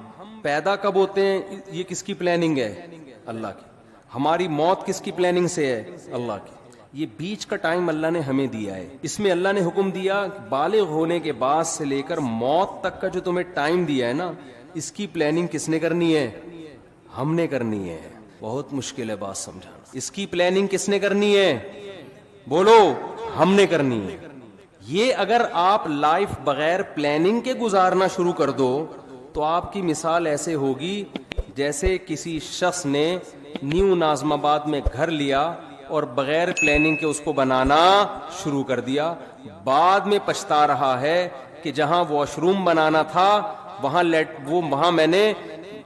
پیدا کب ہوتے ہیں، یہ کس کی پلاننگ ہے؟ اللہ کی. ہماری موت کس کی پلاننگ سے ہے؟ اللہ کی. یہ بیچ کا ٹائم اللہ نے ہمیں دیا ہے. اس میں اللہ نے حکم دیا بالغ ہونے کے بعد سے لے کر موت تک کا جو تمہیں ٹائم دیا ہے نا، اس کی پلاننگ کس نے کرنی ہے؟ ہم نے کرنی ہے. بہت مشکل ہے بات سمجھانا. اس کی پلاننگ کس نے کرنی ہے؟ بولو. ہم نے کرنی ہے. یہ اگر آپ لائف بغیر پلاننگ کے گزارنا شروع کر دو تو آپ کی مثال ایسے ہوگی جیسے کسی شخص نے نیو ناظم آباد میں گھر لیا اور بغیر پلاننگ کے اس کو بنانا شروع کر دیا. بعد میں پچھتا رہا ہے کہ جہاں واش روم بنانا تھا وہاں میں نے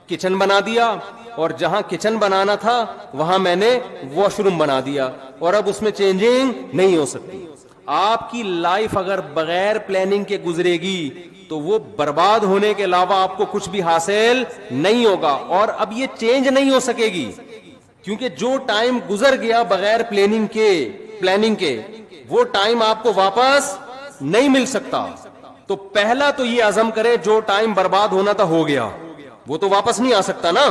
کچن بنا دیا، اور جہاں کچن بنانا تھا وہاں میں نے واش روم بنا دیا، اور اب اس میں چینجنگ نہیں ہو سکتی. آپ کی لائف اگر بغیر پلاننگ کے گزرے گی تو وہ برباد ہونے کے علاوہ آپ کو کچھ بھی حاصل نہیں ہوگا. اور اب یہ چینج نہیں ہو سکے گی, کیونکہ جو ٹائم گزر گیا بغیر پلاننگ کے وہ ٹائم آپ کو واپس نہیں مل سکتا. تو پہلا تو یہ عزم کرے, جو ٹائم برباد ہونا تھا ہو گیا, وہ تو واپس نہیں آ سکتا نا.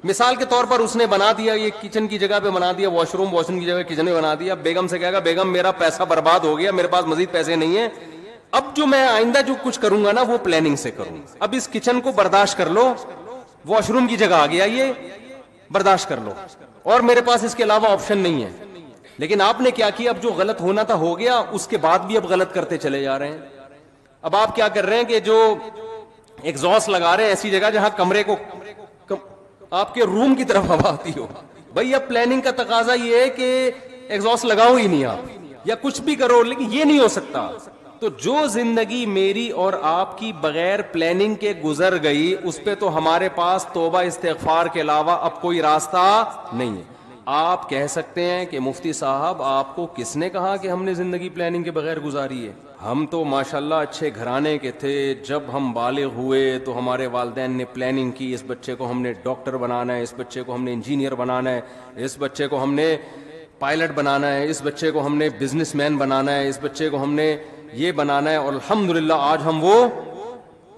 مثال کے طور پر اس نے بنا دیا, یہ کچن کی جگہ پہ بنا دیا واش روم کی جگہ کچن میں بنا دیا. بیگم سے کہے گا بیگم میرا پیسہ برباد ہو گیا, میرے پاس مزید پیسے نہیں ہیں, اب جو میں آئندہ جو کچھ کروں گا نا وہ پلاننگ سے کروں. اب اس کچن کو برداشت کر لو, واش روم کی جگہ آ گیا, یہ برداشت کر لو, اور میرے پاس اس کے علاوہ آپشن نہیں ہے. لیکن آپ نے کیا کیا, اب جو غلط ہونا تھا ہو گیا, اس کے بعد بھی اب غلط کرتے چلے جا رہے ہیں. اب آپ کیا کر رہے ہیں کہ جو ایگزاسٹ لگا رہے ہیں ایسی جگہ جہاں کمرے کو آپ کے روم کی طرف ہوا آتی ہو. بھائی اب پلاننگ کا تقاضا یہ ہے کہ ایگزاسٹ لگاؤ ہی نہیں آپ, یا کچھ بھی کرو, لیکن یہ نہیں ہو سکتا. تو جو زندگی میری اور آپ کی بغیر پلاننگ کے گزر گئی, اس پہ تو ہمارے پاس توبہ استغفار کے علاوہ اب کوئی راستہ نہیں ہے. آپ کہہ سکتے ہیں کہ مفتی صاحب آپ کو کس نے کہا کہ ہم نے زندگی پلاننگ کے بغیر گزاری ہے؟ ہم تو ماشاءاللہ اچھے گھرانے کے تھے, جب ہم بالغ ہوئے تو ہمارے والدین نے پلاننگ کی, اس بچے کو ہم نے ڈاکٹر بنانا ہے, اس بچے کو ہم نے انجینئر بنانا ہے, اس بچے کو ہم نے پائلٹ بنانا ہے, اس بچے کو ہم نے بزنس مین بنانا ہے, اس بچے کو ہم نے یہ بنانا ہے, اور الحمدللہ آج ہم وہ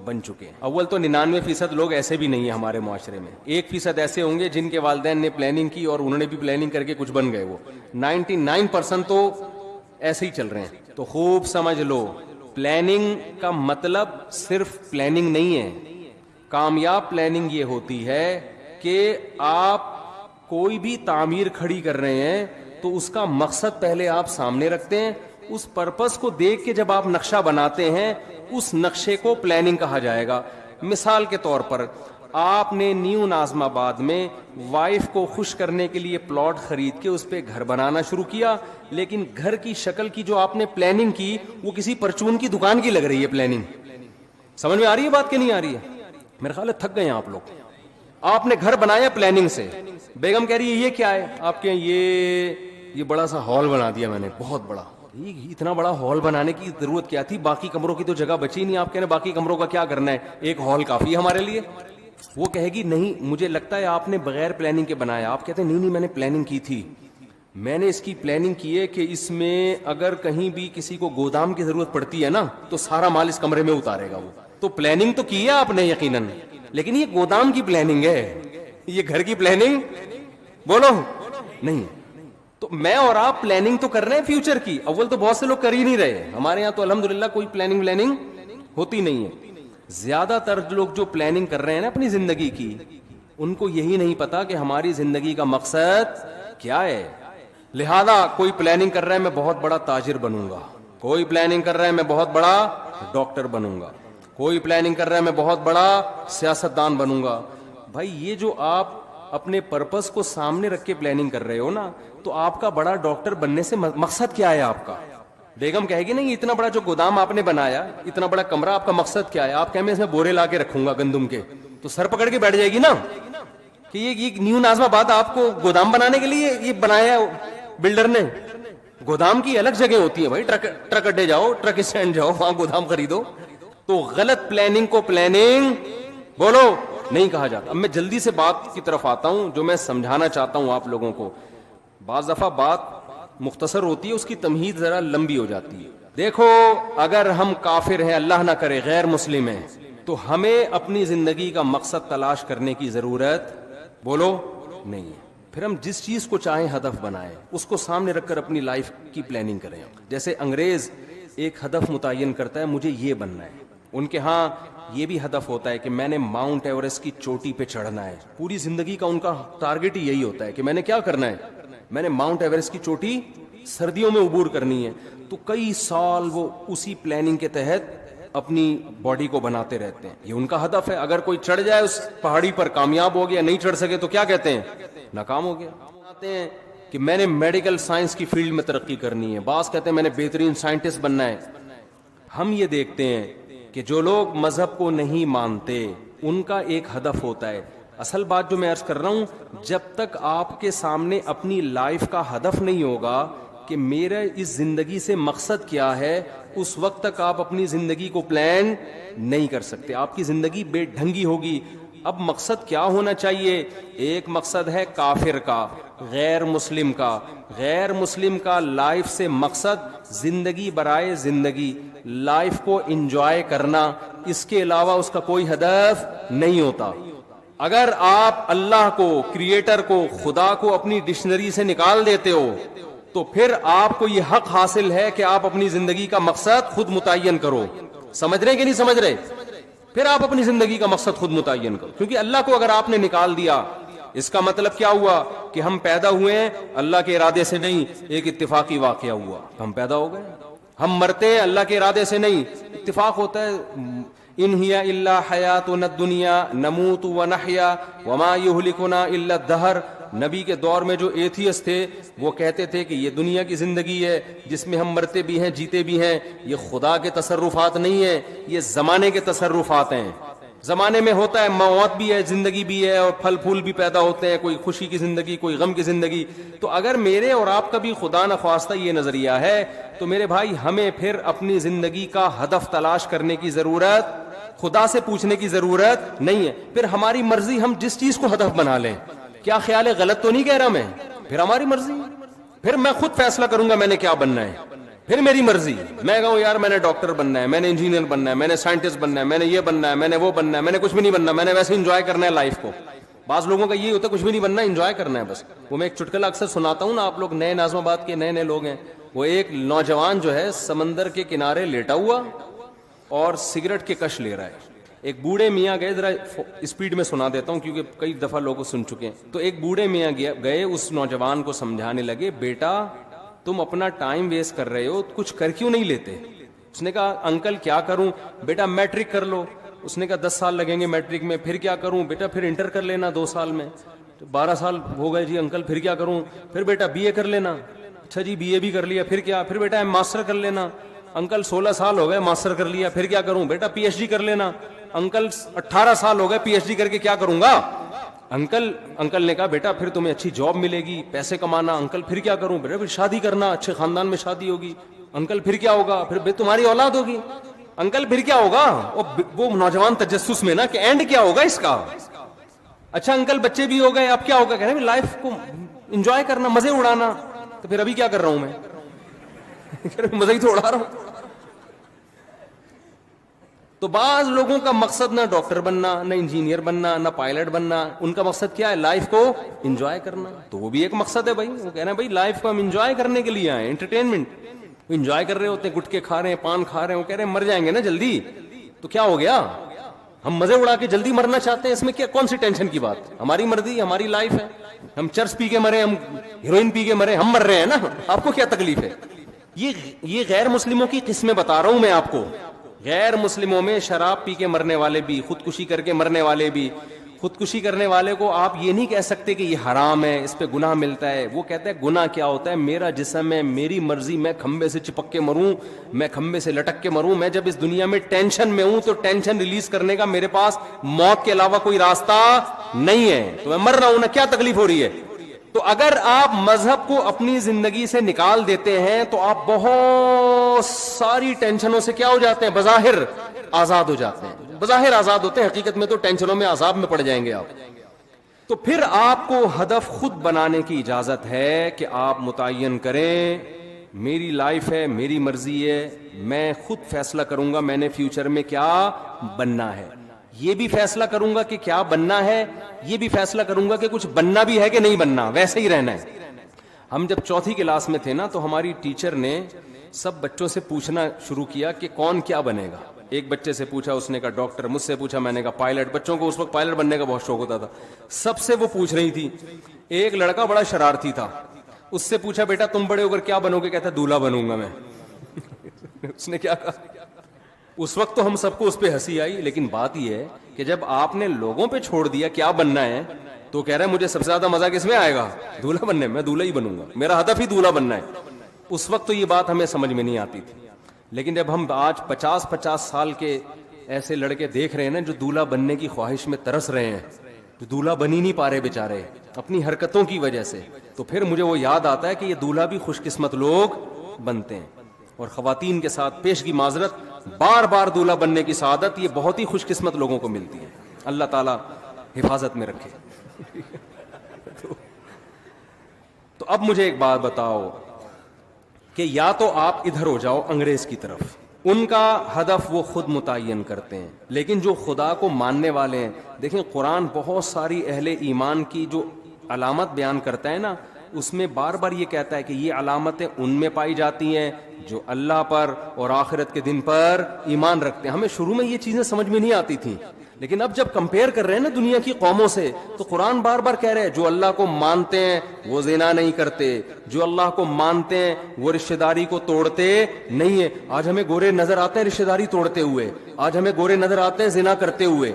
بن چکے ہیں. اول تو 99% لوگ ایسے بھی نہیں ہیں ہمارے معاشرے میں, 1% ایسے ہوں گے جن کے والدین نے پلاننگ کی اور انہوں نے بھی پلاننگ کر کے کچھ بن گئے. وہ 99% تو ایسے ہی چل رہے ہیں. تو خوب سمجھ لو, پلاننگ کا مطلب صرف پلاننگ نہیں ہے. کامیاب پلاننگ یہ ہوتی ہے کہ آپ کوئی بھی تعمیر کھڑی کر رہے ہیں تو اس کا مقصد پہلے آپ سامنے رکھتے ہیں, اس پرپس کو دیکھ کے جب آپ نقشہ بناتے ہیں اس نقشے کو پلاننگ کہا جائے گا. مثال کے طور پر آپ نے نیو ناظم آباد میں وائف کو خوش کرنے کے لیے پلاٹ خرید کے اس پہ گھر بنانا شروع کیا, لیکن گھر کی شکل کی جو آپ نے پلاننگ کی وہ کسی پرچون کی دکان کی لگ رہی ہے. پلاننگ سمجھ میں آ رہی ہے بات کہ نہیں آ رہی ہے؟ میرے خیال ہے تھک گئے ہیں آپ لوگ. آپ نے گھر بنایا پلاننگ سے, بیگم کہہ رہی ہے یہ کیا ہے آپ کے, یہ بڑا سا ہال بنا دیا میں نے, بہت بڑا. اتنا بڑا ہال بنانے کی ضرورت کیا تھی, باقی کمروں کی تو جگہ بچی نہیں. آپ کہنے باقی کمروں کا کیا کرنا ہے, ایک ہال کافی ہے ہمارے لیے. وہ کہے گی نہیں مجھے لگتا ہے آپ نے بغیر پلاننگ کے بنایا. آپ کہتے ہیں نہیں میں نے پلاننگ کی تھی, میں نے اس کی پلاننگ کی ہے کہ اس میں اگر کہیں بھی کسی کو گودام کی ضرورت پڑتی ہے نا تو سارا مال اس کمرے میں اتارے گا. وہ تو پلاننگ تو کی ہے آپ نے یقیناً, لیکن یہ گودام کی پلاننگ ہے, یہ گھر کی پلاننگ بولو نہیں. تو میں اور آپ پلاننگ تو کر رہے ہیں فیوچر کی, اول تو بہت سے لوگ کر ہی نہیں رہے. ہمارے یہاں تو الحمدللہ کوئی پلاننگ ہوتی نہیں ہے. زیادہ تر لوگ جو پلاننگ کر رہے ہیں نا اپنی زندگی کی, ان کو یہی نہیں پتا کہ ہماری زندگی کا مقصد کیا ہے. لہذا کوئی پلاننگ کر رہا ہے میں بہت بڑا تاجر بنوں گا, کوئی پلاننگ کر رہا ہے میں بہت بڑا ڈاکٹر بنوں گا, کوئی پلاننگ کر رہا ہے میں بہت بڑا سیاستدان بنوں گا. بھائی یہ جو آپ اپنے پرپس کو سامنے رکھ کے پلاننگ کر رہے ہو نا, تو آپ کا بڑا ڈاکٹر بننے سے مقصد کیا ہے آپ کا؟ بیگم کہے گی نہیں اتنا بڑا جو گودام آپ نے بنایا, اتنا بڑا کمرہ, آپ کا مقصد کیا ہے؟ آپ کہیں میں اس میں بورے لا کے رکھوں گا گندم کے, تو سر پکڑ کے بیٹھ جائے گی نا کہ یہ نیو ناظم آباد آپ کو گودام بنانے کے لیے یہ بنایا بلڈر نے. گودام کی الگ جگہ ہوتی ہے بھائی, ٹرک اڈے جاؤ, ٹرک اسٹینڈ جاؤ, وہاں گودام خریدو. تو غلط پلاننگ کو پلاننگ بولو نہیں کہا جاتا. اب میں جلدی سے بات کی طرف آتا ہوں جو میں سمجھانا چاہتا ہوں آپ لوگوں کو. بعض دفعہ بات مختصر ہوتی ہے, اس کی تمہید ذرا لمبی ہو جاتی ہے. دیکھو اگر ہم کافر ہیں, اللہ نہ کرے غیر مسلم ہیں, تو ہمیں اپنی زندگی کا مقصد تلاش کرنے کی ضرورت بولو نہیں ہے. پھر ہم جس چیز کو چاہیں ہدف بنائیں, اس کو سامنے رکھ کر اپنی لائف کی پلاننگ کریں. جیسے انگریز ایک ہدف متعین کرتا ہے مجھے یہ بننا ہے, ان کے ہاں یہ بھی ہدف ہوتا ہے کہ میں نے ماؤنٹ ایوریسٹ کی چوٹی پہ چڑھنا ہے. پوری زندگی کا ان کا ٹارگٹ ہی یہی ہوتا ہے کہ میں نے کیا کرنا ہے, میں نے ماؤنٹ ایوریسٹ کی چوٹی سردیوں میں عبور کرنی ہے. تو کئی سال وہ اسی پلاننگ کے تحت اپنی باڈی کو بناتے رہتے ہیں. یہ ان کا ہدف ہے. اگر کوئی چڑھ جائے اس پہاڑی پر, کامیاب ہو گیا, نہیں چڑھ سکے تو کیا کہتے ہیں, ناکام ہو گیا. آتے ہیں کہ میں نے میڈیکل سائنس کی فیلڈ میں ترقی کرنی ہے, بعض کہتے ہیں میں نے بہترین سائنٹسٹ بننا ہے. ہم یہ دیکھتے ہیں کہ جو لوگ مذہب کو نہیں مانتے ان کا ایک ہدف ہوتا ہے. اصل بات جو میں عرض کر رہا ہوں, جب تک آپ کے سامنے اپنی لائف کا ہدف نہیں ہوگا کہ میرا اس زندگی سے مقصد کیا ہے, اس وقت تک آپ اپنی زندگی کو پلان نہیں کر سکتے. آپ کی زندگی بے ڈھنگی ہوگی. اب مقصد کیا ہونا چاہیے؟ ایک مقصد ہے کافر کا, غیر مسلم کا. غیر مسلم کا لائف سے مقصد زندگی برائے زندگی, لائف کو انجوائے کرنا, اس کے علاوہ اس کا کوئی ہدف نہیں ہوتا. اگر آپ اللہ کو, کریٹر کو, خدا کو اپنی ڈکشنری سے نکال دیتے ہو تو پھر آپ کو یہ حق حاصل ہے کہ آپ اپنی زندگی کا مقصد خود متعین کرو. سمجھ رہے کہ نہیں سمجھ رہے؟ پھر آپ اپنی زندگی کا مقصد خود متعین کرو, کیونکہ اللہ کو اگر آپ نے نکال دیا, اس کا مطلب کیا ہوا کہ ہم پیدا ہوئے ہیں اللہ کے ارادے سے نہیں, ایک اتفاقی واقعہ ہوا, ہم پیدا ہو گئے. ہم مرتے ہیں اللہ کے ارادے سے نہیں, اتفاق ہوتا ہے. ان ہی الا حیاتنا الدنیا نموت ونحیا وما یہلکنا الا الدہر. نبی کے دور میں جو ایتھیسٹ تھے وہ کہتے تھے کہ یہ دنیا کی زندگی ہے جس میں ہم مرتے بھی ہیں جیتے بھی ہیں, یہ خدا کے تصرفات نہیں ہیں, یہ زمانے کے تصرفات ہیں. زمانے میں ہوتا ہے موت بھی ہے, زندگی بھی ہے, اور پھل پھول بھی پیدا ہوتے ہیں, کوئی خوشی کی زندگی, کوئی غم کی زندگی. تو اگر میرے اور آپ کا بھی خدا نخواستہ یہ نظریہ ہے تو میرے بھائی ہمیں پھر اپنی زندگی کا ہدف تلاش کرنے کی ضرورت, خدا سے پوچھنے کی ضرورت نہیں ہے. پھر ہماری مرضی ہم جس چیز کو ہدف بنا لیں. کیا خیال ہے, غلط تو نہیں کہہ رہا میں؟ پھر ہماری مرضی, پھر میں خود فیصلہ کروں گا میں نے کیا بننا ہے. پھر میری مرضی, میں کہوں یار میں نے ڈاکٹر بننا ہے, میں نے انجینئر بننا ہے, میں نے سائنٹسٹ بننا ہے, میں نے یہ بننا ہے, میں نے وہ بننا ہے, میں نے کچھ بھی نہیں بننا, میں نے ویسے انجوائے کرنا ہے لائف کو. بعض لوگوں کا یہ ہوتا ہے کچھ بھی نہیں بننا, انجوائے کرنا ہے بس. وہ میں ایک چٹکلا اکثر سناتا ہوں نا, آپ لوگ نئے ناظم آباد کے نئے نئے لوگ ہیں. وہ ایک نوجوان جو ہے سمندر کے کنارے لیٹا ہوا اور سگریٹ کے کش لے رہا ہے. ایک بوڑھے میاں گئے, ذرا اسپیڈ میں سنا دیتا ہوں کیونکہ کئی دفعہ لوگ سن چکے ہیں. تو ایک بوڑھے میاں گئے اس نوجوان کو سمجھانے لگے, بیٹا تم اپنا ٹائم ویسٹ کر رہے ہو, کچھ کر کیوں نہیں لیتے؟ اس نے کہا انکل کیا کروں؟ بیٹا میٹرک کر لو. اس نے کہا 10 سال لگیں گے میٹرک میں. پھر کیا کروں؟ بیٹا پھر انٹر کر لینا 2 سال میں. 12 سال ہو گئے جی انکل, پھر کیا کروں؟ پھر بیٹا بی اے کر لینا. اچھا جی بی اے بھی کر لیا, پھر کیا؟ پھر بیٹا ماسٹر کر لینا. انکل 16 سال ہو گئے ماسٹر کر لیا, پھر کیا کروں؟ بیٹا پی ایچ ڈی کر لینا. انکل 18 سال ہو گئے پی ایچ ڈی کر کے کیا کروں گا؟ انکل نے کہا بیٹا پھر تمہیں اچھی جاب ملے گی, پیسے کمانا. انکل پھر کیا کروں؟ بیٹا پھر شادی کرنا, اچھے خاندان میں شادی ہوگی. انکل پھر کیا ہوگا؟ پھر تمہاری اولاد ہوگی. انکل پھر کیا ہوگا؟ وہ نوجوان تجسس میں نا کہ اینڈ کیا ہوگا اس کا. اچھا انکل بچے بھی ہو گئے, اب کیا ہوگا؟ کہہ رہے ہیں لائف کو انجوائے کرنا, مزے اڑانا. تو پھر ابھی کیا کر رہا ہوں میں؟ مزے ہی تو اڑا رہا ہوں. تو بعض لوگوں کا مقصد نہ ڈاکٹر بننا, نہ انجینئر بننا, نہ پائلٹ بننا. ان کا مقصد کیا ہے؟ لائف کو انجوائے کرنا. تو وہ بھی ایک مقصد ہے بھائی. وہ کہہ رہے ہیں بھائی لائف کو ہم انجوائے کرنے کے لیے آئے, انٹرٹینمنٹ. انجوائے کر رہے ہوتے ہیں, گٹکے کھا رہے ہیں, پان کھا رہے ہیں. وہ کہہ رہے ہیں مر جائیں گے نا جلدی, تو کیا ہو گیا؟ ہم مزے اڑا کے جلدی مرنا چاہتے ہیں. اس میں کیا کون سی ٹینشن کی بات؟ ہماری مرضی, ہماری لائف ہے. ہم چرس پی کے مرے, ہم ہیروئن پی کے مرے, ہم مر رہے ہیں نا. آپ کو کیا تکلیف ہے؟ یہ غیر مسلموں کی قسمیں بتا رہا ہوں میں آپ کو. غیر مسلموں میں شراب پی کے مرنے والے بھی, خودکشی کر کے مرنے والے بھی. خودکشی کرنے والے کو آپ یہ نہیں کہہ سکتے کہ یہ حرام ہے, اس پہ گناہ ملتا ہے. وہ کہتا ہے گناہ کیا ہوتا ہے؟ میرا جسم ہے, میری مرضی, میں کھمبے سے چپک کے مروں, میں کھمبے سے لٹک کے مروں. میں جب اس دنیا میں ٹینشن میں ہوں تو ٹینشن ریلیز کرنے کا میرے پاس موت کے علاوہ کوئی راستہ نہیں ہے, تو میں مر رہا ہوں نا, کیا تکلیف ہو رہی ہے؟ تو اگر آپ مذہب کو اپنی زندگی سے نکال دیتے ہیں تو آپ بہت ساری ٹینشنوں سے کیا ہو جاتے ہیں؟ بظاہر آزاد ہو جاتے ہیں. بظاہر آزاد ہوتے ہیں, حقیقت میں تو ٹینشنوں میں عذاب میں پڑ جائیں گے آپ. تو پھر آپ کو ہدف خود بنانے کی اجازت ہے کہ آپ متعین کریں میری لائف ہے, میری مرضی ہے, میں خود فیصلہ کروں گا میں نے فیوچر میں کیا بننا ہے. یہ بھی فیصلہ کروں گا کہ کیا بننا ہے, یہ بھی فیصلہ کروں گا کہ کچھ بننا بھی ہے کہ نہیں بننا, ویسے ہی رہنا ہے. ہم جب 4تھی کلاس میں تھے نا تو ہماری ٹیچر نے سب بچوں سے پوچھنا شروع کیا کہ کون کیا بنے گا. ایک بچے سے پوچھا, اس نے کہا ڈاکٹر. مجھ سے پوچھا, میں نے کہا پائلٹ. بچوں کو اس وقت پائلٹ بننے کا بہت شوق ہوتا تھا. سب سے وہ پوچھ رہی تھی. ایک لڑکا بڑا شرارتی تھا, اس سے پوچھا بیٹا تم بڑے ہو کر کیا بنو گے؟ کہتا دولہا بنوں گا میں. اس نے کیا کہا؟ اس وقت تو ہم سب کو اس پہ ہنسی آئی, لیکن بات یہ ہے کہ جب آپ نے لوگوں پہ چھوڑ دیا کیا بننا ہے تو کہہ رہا ہے مجھے سب سے زیادہ مزہ کس میں آئے گا؟ دولہا بننے میں. دولہا ہی بنوں گا, میرا ہدف ہی دولہا بننا ہے. اس وقت تو یہ بات ہمیں سمجھ میں نہیں آتی تھی, لیکن جب ہم آج 50 سال کے ایسے لڑکے دیکھ رہے ہیں نا جو دولہا بننے کی خواہش میں ترس رہے ہیں, جو دولہا بن ہی نہیں پا رہے بیچارے اپنی حرکتوں کی وجہ سے, تو پھر مجھے وہ یاد آتا ہے کہ یہ دولہا بھی خوش قسمت لوگ بنتے ہیں. اور خواتین کے ساتھ پیشگی معذرت، بار بار دولہا بننے کی سعادت یہ بہت ہی خوش قسمت لوگوں کو ملتی ہے، اللہ تعالیٰ حفاظت میں رکھے۔ تو اب مجھے ایک بات بتاؤ کہ یا تو آپ ادھر ہو جاؤ انگریز کی طرف، ان کا ہدف وہ خود متعین کرتے ہیں، لیکن جو خدا کو ماننے والے ہیں، دیکھیں قرآن بہت ساری اہل ایمان کی جو علامت بیان کرتا ہے نا، اس میں بار بار یہ کہتا ہے کہ یہ علامتیں ان میں پائی جاتی ہیں جو اللہ پر اور آخرت کے دن پر ایمان رکھتے ہیں۔ ہمیں شروع میں یہ چیزیں سمجھ میں نہیں آتی تھیں، لیکن اب جب کمپیئر کر رہے ہیں نا دنیا کی قوموں سے، تو قرآن بار بار کہہ رہے ہیں جو اللہ کو مانتے ہیں وہ زنا نہیں کرتے، جو اللہ کو مانتے ہیں وہ رشتہ داری کو توڑتے نہیں ہیں۔ آج ہمیں گورے نظر آتے ہیں رشتہ داری توڑتے ہوئے، آج ہمیں گورے نظر آتے ہیں زنا کرتے ہوئے۔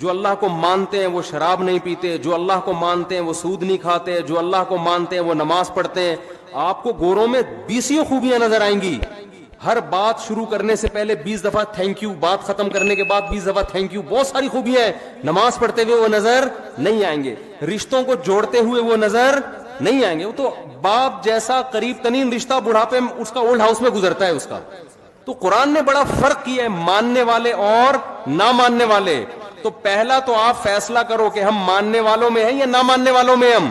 جو اللہ کو مانتے ہیں وہ شراب نہیں پیتے، جو اللہ کو مانتے ہیں وہ سود نہیں کھاتے، جو اللہ کو مانتے ہیں وہ نماز پڑھتے ہیں۔ آپ کو گوروں میں 20 خوبیاں نظر آئیں گی، ہر بات شروع کرنے سے پہلے 20 دفعہ تھینک یو، بات ختم کرنے کے بعد 20 دفعہ تھینک یو، بہت ساری خوبیاں ہیں۔ نماز پڑھتے ہوئے وہ نظر نہیں آئیں گے، رشتوں کو جوڑتے ہوئے وہ نظر نہیں آئیں گے۔ وہ تو باپ جیسا قریب ترین رشتہ بڑھاپے میں اس کا اولڈ ہاؤس میں گزرتا ہے اس کا۔ تو قرآن نے بڑا فرق کیا ہے ماننے والے اور نہ ماننے والے۔ تو پہلا تو آپ فیصلہ کرو کہ ہم ماننے والوں میں ہیں یا نہ ماننے والوں میں ہم۔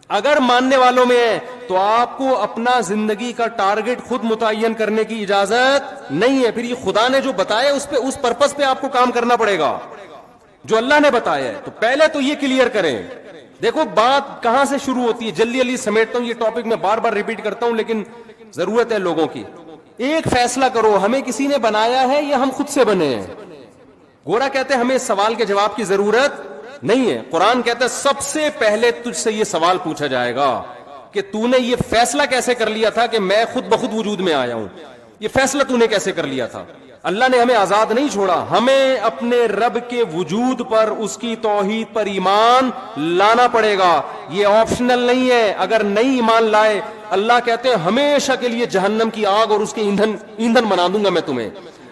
اگر ماننے والوں میں ہیں تو آپ کو اپنا زندگی کا ٹارگٹ خود متعین کرنے کی اجازت نہیں ہے، پھر یہ خدا نے جو بتایا اس پہ، اس پرپس پہ آپ کو کام کرنا پڑے گا جو اللہ نے بتایا ہے۔ تو پہلے تو یہ کلیئر کریں۔ دیکھو بات کہاں سے شروع ہوتی ہے، جلدی جلدی سمیٹتا ہوں، یہ ٹاپک میں بار بار ریپیٹ کرتا ہوں لیکن ضرورت ہے لوگوں کی۔ ایک فیصلہ کرو، ہمیں کسی نے بنایا ہے یا ہم خود سے بنے ہیں؟ گورا کہتے ہیں ہمیں اس سوال کے جواب کی ضرورت نہیں ہے۔ قرآن کہتا ہے سب سے پہلے تجھ سے یہ سوال پوچھا جائے گا کہ تو نے یہ فیصلہ کیسے کر لیا تھا کہ میں خود بخود وجود میں آیا ہوں، یہ فیصلہ تو نے کیسے کر لیا تھا؟ اللہ نے ہمیں آزاد نہیں چھوڑا، ہمیں اپنے رب کے وجود پر، اس کی توحید پر ایمان لانا پڑے گا، یہ آپشنل نہیں ہے۔ اگر نہیں ایمان لائے، اللہ کہتے ہیں ہمیشہ کے لیے جہنم کی آگ اور اس کے ایندھن بنا دوں گا میں تمہیں۔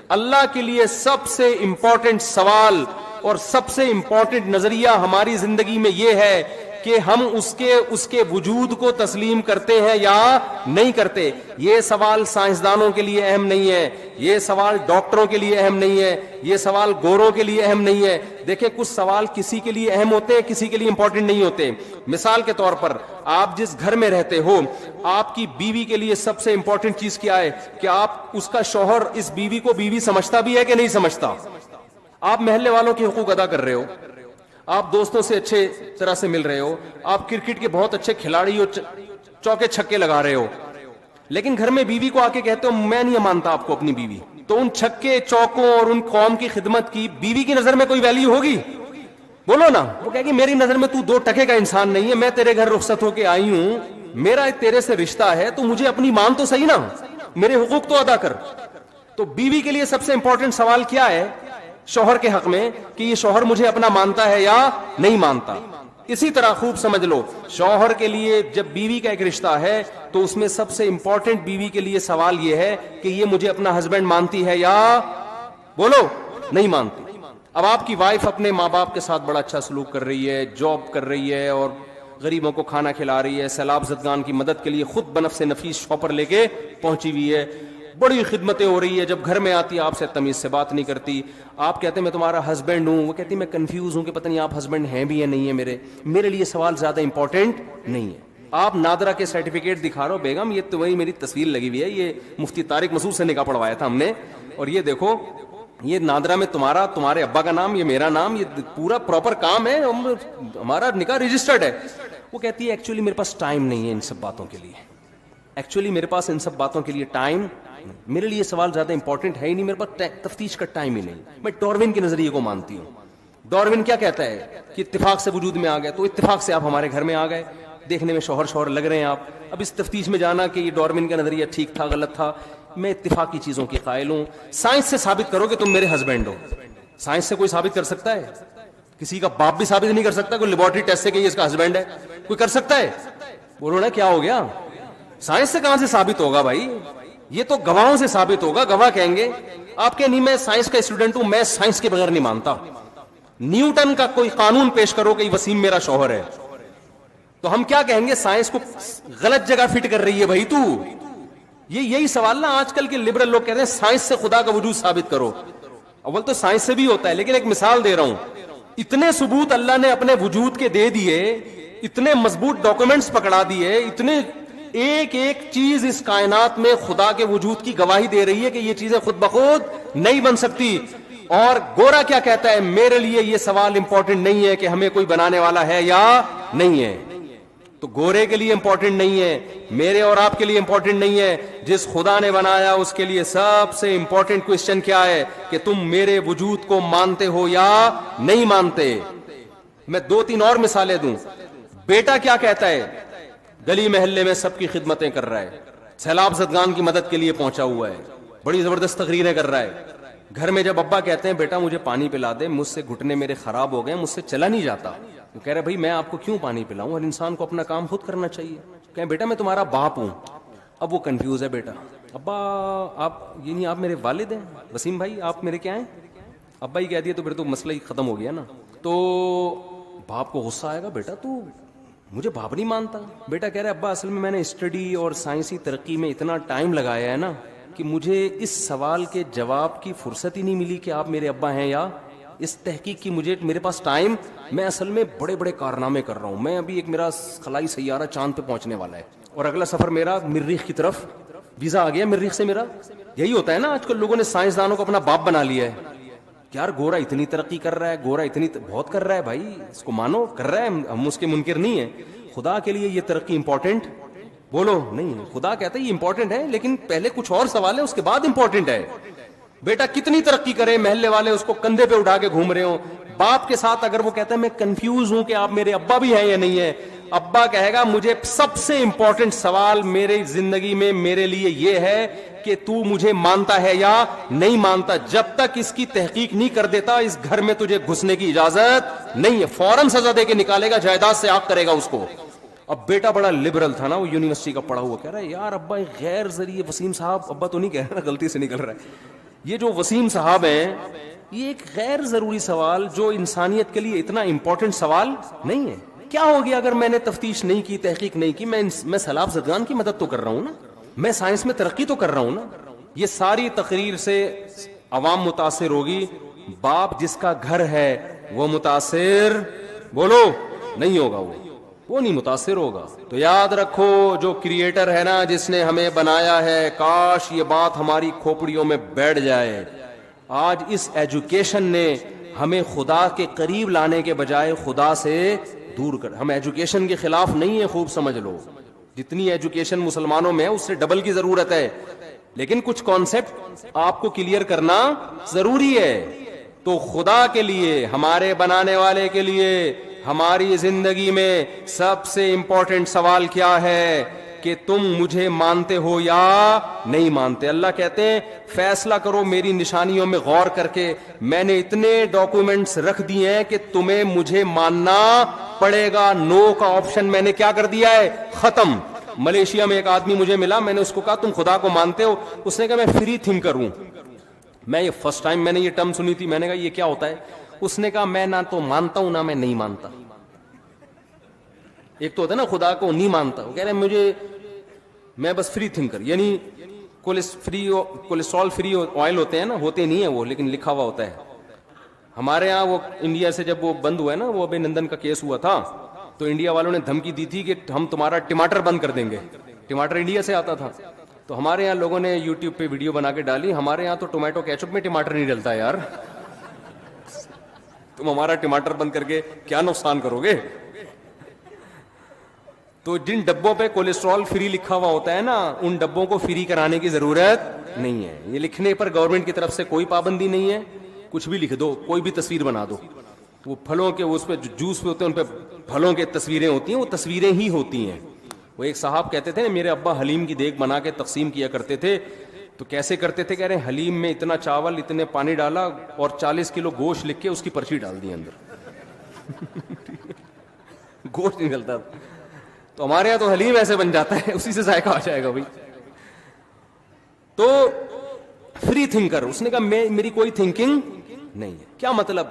اللہ کے لیے سب سے امپورٹنٹ سوال اور سب سے امپورٹنٹ نظریہ ہماری زندگی میں یہ ہے کہ ہم اس کے وجود کو تسلیم کرتے ہیں یا نہیں کرتے۔ یہ سوال سائنسدانوں کے لیے اہم نہیں ہے، یہ سوال ڈاکٹروں کے لیے اہم نہیں ہے، یہ سوال گوروں کے لیے اہم نہیں ہے۔ دیکھیں کچھ سوال کسی کے لیے اہم ہوتے ہیں، کسی کے لیے امپورٹنٹ نہیں ہوتے۔ مثال کے طور پر آپ جس گھر میں رہتے ہو، آپ کی بیوی کے لیے سب سے امپورٹنٹ چیز کیا ہے کہ آپ اس کا شوہر اس بیوی کو بیوی سمجھتا بھی ہے کہ نہیں سمجھتا؟ آپ محلے والوں کے حقوق ادا کر رہے ہو، آپ دوستوں سے اچھے طرح سے مل رہے ہو، آپ کرکٹ کے بہت اچھے کھلاڑی ہو، چوکے چھکے لگا رہے ہو، لیکن گھر میں بیوی کو آ کے کہتے ہو میں نہیں مانتا آپ کو اپنی بیوی، تو ان چھکے چوکوں اور ان قوم کی خدمت کی بیوی کی نظر میں کوئی ویلیو ہوگی؟ بولو نا۔ وہ کہے گی میری نظر میں تو 2 ٹکے کا انسان نہیں ہے، میں تیرے گھر رخصت ہو کے آئی ہوں، میرا تیرے سے رشتہ ہے، تو مجھے اپنی مان تو صحیح نا، میرے حقوق تو ادا کر۔ تو بیوی کے لیے سب سے امپورٹنٹ سوال کیا ہے شوہر کے حق میں کہ یہ شوہر مجھے اپنا مانتا ہے یا نہیں مانتا۔ اسی طرح خوب سمجھ لو، شوہر کے لیے جب بیوی کا ایک رشتہ ہے تو اس میں سب سے امپورٹنٹ بیوی کے لیے سوال یہ ہے کہ یہ مجھے اپنا ہسبینڈ مانتی ہے یا بولو نہیں مانتی۔ اب آپ کی وائف اپنے ماں باپ کے ساتھ بڑا اچھا سلوک کر رہی ہے، جاب کر رہی ہے اور غریبوں کو کھانا کھلا رہی ہے، سیلاب زدگان کی مدد کے لیے خود بنفس نفیس شاپر لے کے پہنچی ہوئی ہے، بڑی خدمتیں ہو رہی ہے، جب گھر میں آتی ہے آپ سے تمیز سے بات نہیں کرتی، آپ کہتے ہیں میں تمہارا ہسبینڈ ہوں، وہ کہتی ہے میں کنفیوز ہوں کہ پتہ نہیں آپ ہسبینڈ ہیں بھی یا نہیں ہے، میرے لیے سوال زیادہ امپورٹنٹ نہیں ہے۔ آپ نادرا کے سرٹیفکیٹ دکھا رہے ہو، بیگم یہ تو وہی میری تصویر لگی ہوئی ہے، یہ مفتی طارق مسعود سے نکاح پڑھوایا تھا ہم نے، اور یہ دیکھو یہ نادرا میں تمہارے ابا کا نام، یہ میرا نام، یہ پورا پراپر کام ہے، ہمارا نکاح رجسٹرڈ ہے۔ وہ کہتی ہے ایکچولی میرے پاس ٹائم نہیں ہے ان سب باتوں کے لیے، ایکچولی میرے پاس ان سب باتوں کے لیے ٹائم، میرے لیے سوال زیادہ امپورٹنٹ ہے ہی نہیں، میرے پاس تفتیش کا ٹائم ہی نہیں۔ میں ڈاروین کے نظریے کو مانتی ہوں۔ ڈاروین کیا کہتا ہے کہ اتفاق سے وجود میں آ گئے، تو اتفاق سے آپ ہمارے گھر میں آ گئے، دیکھنے میں شوہر لگ رہے ہیں آپ، اب اس تفتیش میں جانا کہ یہ ڈاروین کا نظریہ ٹھیک تھا غلط تھا، میں اتفاقی چیزوں کی قائل ہوں۔ سائنس سے ثابت کرو کہ تم میرے ہسبینڈ ہو، سائنس سے کوئی ثابت کر سکتا ہے؟ کسی کا باپ بھی ثابت نہیں کر سکتا، کوئی لیبورٹری ٹیسٹ سے کہ یہ اس کا ہسبینڈ ہے، کوئی کر سکتا ہے؟ بولو نا کیا ہو گیا؟ سائنس سے کہاں سے ثابت ہوگا بھائی؟ یہ تو گواہوں سے ثابت ہوگا، گواہ کہیں گے۔ آپ کہ نہیں میں سائنس کا اسٹوڈنٹ ہوں، میں سائنس کے بغیر نہیں مانتا۔ نیوٹن کا کوئی قانون پیش کرو کہ وسیم میرا شوہر ہے، تو ہم کیا کہیں گے؟ سائنس کو غلط جگہ فٹ کر رہی ہے بھائی تو، یہی سوال نا آج کل کے لبرل لوگ کہتے ہیں سائنس سے خدا کا وجود ثابت کرو. اول تو سائنس سے بھی ہوتا ہے, لیکن ایک مثال دے رہا ہوں. اتنے ثبوت اللہ نے اپنے وجود کے دے دیے, اتنے مضبوط ڈاکومنٹس پکڑا دیے, اتنے ایک ایک چیز اس کائنات میں خدا کے وجود کی گواہی دے رہی ہے کہ یہ چیزیں خود بخود نہیں بن سکتی. اور گورا کیا کہتا ہے, میرے لیے یہ سوال امپورٹنٹ نہیں ہے کہ ہمیں کوئی بنانے والا ہے یا نہیں ہے. تو گورے کے لیے امپورٹنٹ نہیں ہے, میرے اور آپ کے لیے امپورٹنٹ نہیں ہے. جس خدا نے بنایا اس کے لیے سب سے امپورٹنٹ کوسچن کیا ہے کہ تم میرے وجود کو مانتے ہو یا نہیں مانتے. میں 2-3 اور مثالیں دوں. بیٹا کیا کہتا ہے, گلی محلے میں سب کی خدمتیں کر رہا ہے, سیلاب زدگان کی مدد کے لیے پہنچا ہوا ہے, بڑی زبردست تقریریں کر رہا ہے. گھر میں جب ابا کہتے ہیں بیٹا مجھے پانی پلا دے, مجھ سے گھٹنے میرے خراب ہو گئے, مجھ سے چلا نہیں جاتا, وہ کہہ رہے بھائی میں آپ کو کیوں پانی پلاؤں, ہر انسان کو اپنا کام خود کرنا چاہیے. کہیں بیٹا میں تمہارا باپ ہوں. اب وہ کنفیوز ہے, بیٹا ابا آپ یہ نہیں, آپ میرے والد ہیں, وسیم بھائی آپ میرے کیا ہیں. ابا ہی کہہ دیا تو پھر تو مسئلہ ہی ختم ہو گیا نا. تو باپ کو غصہ آئے گا, بیٹا تو مجھے باپ نہیں مانتا. بیٹا کہہ رہا ہے ابا اصل میں نے اسٹڈی اور سائنسی ترقی میں اتنا ٹائم لگایا ہے نا کہ مجھے اس سوال کے جواب کی فرصت ہی نہیں ملی کہ آپ میرے ابا ہیں یا اس تحقیق کی میرے پاس ٹائم, میں اصل میں بڑے بڑے کارنامے کر رہا ہوں. میں ابھی ایک میرا خلائی سیارہ چاند پہ پہنچنے والا ہے اور اگلا سفر میرا مریخ کی طرف, ویزا آ گیا مریخ سے میرا. یہی ہوتا ہے نا آج کل لوگوں نے سائنسدانوں کو اپنا باپ بنا لیا ہے. یار گورا اتنی ترقی کر رہا ہے, گورا اتنی بہت کر رہا ہے, بھائی اس کو مانو, کر رہا ہے, ہم اس کے منکر نہیں ہیں. خدا کے لیے یہ ترقی امپورٹنٹ بولو نہیں ہے. خدا کہتا ہے یہ امپورٹنٹ ہے, لیکن پہلے کچھ اور سوال ہے, اس کے بعد امپورٹنٹ ہے. بیٹا کتنی ترقی کرے, محلے والے اس کو کندھے پہ اٹھا کے گھوم رہے ہوں. باپ کے ساتھ اگر وہ کہتا ہے میں کنفیوز ہوں کہ آپ میرے ابا بھی ہیں یا نہیں ہے, ابا کہے گا مجھے سب سے امپورٹنٹ سوال میری زندگی میں میرے لیے یہ ہے کہ تو مجھے مانتا ہے یا نہیں مانتا. جب تک اس کی تحقیق نہیں کر دیتا اس گھر میں تجھے گھسنے کی اجازت نہیں ہے. فوراً سزا دے کے نکالے گا, جائیداد سے آگ کرے گا اس کو. اب بیٹا بڑا لبرل تھا نا, وہ یونیورسٹی کا پڑھا ہوا, کہہ رہا ہے یار ابا ایک غیر ذریعے, وسیم صاحب, ابا تو نہیں کہہ رہا, غلطی سے نکل رہا ہے, یہ جو وسیم صاحب ہیں یہ ایک غیر ضروری سوال جو انسانیت کے لیے اتنا امپورٹنٹ سوال نہیں ہے. کیا ہو گیا اگر میں نے تفتیش نہیں کی, تحقیق نہیں کی, میں سیلاب زدگان کی مدد تو کر رہا ہوں نا, میں سائنس میں ترقی تو کر رہا ہوں نا. یہ ساری تقریر سے عوام متاثر ہوگی, باپ جس کا گھر ہے وہ متاثر بولو نہیں ہوگا, وہ نہیں متاثر ہوگا. تو یاد رکھو جو کریٹر ہے نا, جس نے ہمیں بنایا ہے, کاش یہ بات ہماری کھوپڑیوں میں بیٹھ جائے. آج اس ایجوکیشن نے ہمیں خدا کے قریب لانے کے بجائے خدا سے دور کر. ہم ایجوکیشن کے خلاف نہیں ہیں, خوب سمجھ لو, جتنی ایجوکیشن مسلمانوں میں ہے اس سے ڈبل کی ضرورت ہے, لیکن کچھ کانسیپٹ آپ کو کلیئر کرنا ضروری ہے. تو خدا کے لیے, ہمارے بنانے والے کے لیے, ہماری زندگی میں سب سے امپورٹنٹ سوال کیا ہے کہ تم مجھے مانتے ہو یا نہیں مانتے. اللہ کہتے ہیں فیصلہ کرو میری نشانیوں میں غور کر کے, میں نے اتنے ڈاکومنٹس رکھ دیے ہیں کہ تمہیں مجھے ماننا پڑے گا. نو کا آپشن میں نے کیا کر دیا ہے, ختم. ملیشیا میں ایک آدمی مجھے ملا, میں نے اس کو کہا تم خدا کو مانتے ہو؟ اس نے کہا میں فری تھنکر ہوں. میں یہ فرسٹ ٹائم میں نے یہ ٹرم سنی تھی, میں نے کہا یہ کیا ہوتا ہے؟ اس نے کہا میں نہ تو مانتا ہوں نہ میں نہیں مانتا. ایک تو ہوتا ہے نا خدا کو نہیں مانتا, وہ کہہ رہے مجھے, میں بس فری تھنکر, یعنی کولیسٹرول فری آئل ہوتے ہیں نا, ہوتے نہیں ہیں وہ, لیکن لکھا ہوا ہوتا ہے. ہمارے ہاں وہ انڈیا سے جب وہ بند ہوا ہے نا, وہ ابھی نندن کا کیس ہوا تھا, تو انڈیا والوں نے دھمکی دی تھی کہ ہم تمہارا ٹماٹر بند کر دیں گے. ٹماٹر انڈیا سے آتا تھا, تو ہمارے یہاں لوگوں نے یوٹیوب پہ ویڈیو بنا کے ڈالی. ہمارے یہاں تو ٹومیٹو کیچپ میں ٹماٹر نہیں ڈلتا یار, تم ہمارا ٹماٹر بند کر کے کیا نقصان کرو گے. تو جن ڈبوں پہ کولیسٹرول فری لکھا ہوا ہوتا ہے نا, ان ڈبوں کو فری کرانے کی ضرورت نہیں ہے. یہ لکھنے پر گورنمنٹ کی طرف سے کوئی پابندی نہیں ہے, کچھ بھی لکھ دو, کوئی بھی تصویر بنا دو. وہ پھلوں کے اس پہ جو جوس پہ ہوتے ہیں ان پہ پھلوں کے تصویریں ہوتی ہیں, وہ تصویریں ہی ہوتی ہیں. وہ ایک صاحب کہتے تھے میرے ابا حلیم کی دیگ بنا کے تقسیم کیا کرتے تھے. تو کیسے کرتے تھے؟ کہہ رہے ہیں حلیم میں اتنا چاول, اتنے پانی ڈالا اور 40 کلو گوشت لکھ کے اس کی پرچی ڈال دی اندر. گوشت نہیں ڈلتا. تو ہمارے یہاں تو حلیم ایسے بن جاتا ہے, اسی سے ذائقہ آ جائے گا بھائی. تو فری تھنکر, اس نے کہا میری کوئی تھنکنگ نہیں ہے. کیا مطلب؟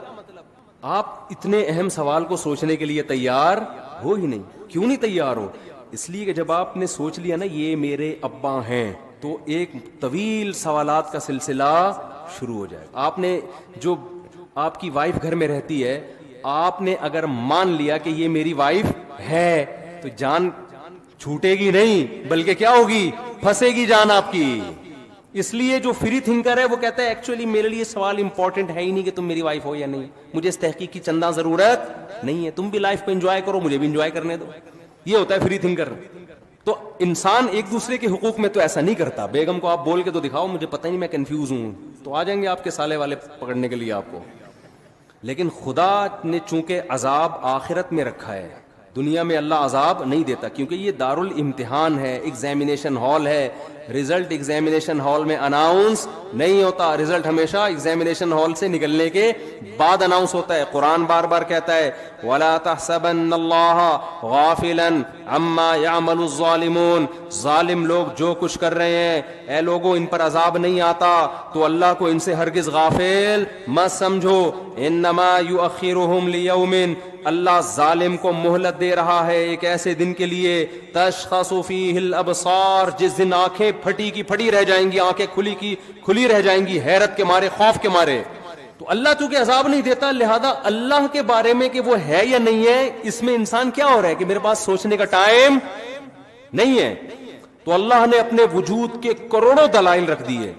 آپ اتنے اہم سوال کو سوچنے کے لیے تیار ہو ہی نہیں. کیوں نہیں تیار ہو؟ اس لیے کہ جب آپ نے سوچ لیا نا یہ میرے ابا ہیں, تو ایک طویل سوالات کا سلسلہ شروع ہو جائے. آپ نے جو آپ کی وائف گھر میں رہتی ہے, آپ نے اگر مان لیا کہ یہ میری وائف ہے تو جان چھوٹے گی نہیں, بلکہ کیا ہوگی, پھنسے گی جان آپ کی. اس لیے جو فری تھنکر ہے وہ کہتا ہے ایکچولی میرے لیے سوال امپورٹنٹ ہے ہی نہیں کہ تم میری وائف ہو یا نہیں, مجھے اس تحقیق کی چندہ ضرورت نہیں ہے, تم بھی لائف کو انجوائے کرو, مجھے بھی انجوائے کرنے دو. یہ ہوتا ہے فری تھنکر. تو انسان ایک دوسرے کے حقوق میں تو ایسا نہیں کرتا. بیگم کو آپ بول کے تو دکھاؤ مجھے پتہ نہیں, میں کنفیوز ہوں, تو آ جائیں گے آپ کے سالے والے پکڑنے کے لیے آپ کو. لیکن خدا نے چونکہ عذاب آخرت میں رکھا ہے, دنیا میں اللہ عذاب نہیں دیتا, کیونکہ یہ دارالامتحان ہے, ایگزامینیشن ہال ہے. رزلٹ ایگزامینیشن ہال میں اناؤنس نہیں ہوتا, رزلٹ ہمیشہ ایگزامینیشن ہال سے نکلنے کے بعد اناؤنس ہوتا ہے. قرآن بار بار کہتا ہے وَلَا تَحْسَبَنَّ اللَّهَ غَافِلًا عَمَّا يَعْمَلُ الظَّالِمُونَ, ظالم لوگ جو کچھ کر رہے ہیں, اے لوگوں ان پر عذاب نہیں آتا تو اللہ کو ان سے ہرگز غافل مت سمجھو. انما یؤخرہم لیوم, اللہ ظالم کو مہلت دے رہا ہے ایک ایسے دن کے لیے, تشخص فیہ الابصار, جس دن آنکھیں پھٹی کی پھٹی رہ جائیں گی, آنکھیں کھلی کی کھلی رہ جائیں گی, حیرت کے مارے, خوف کے مارے. تو اللہ چونکہ عذاب نہیں دیتا, لہذا اللہ کے بارے میں کہ وہ ہے یا نہیں ہے, اس میں انسان کیا ہو رہا ہے کہ میرے پاس سوچنے کا ٹائم نہیں ہے. تو اللہ نے اپنے وجود کے کروڑوں دلائل رکھ دیے,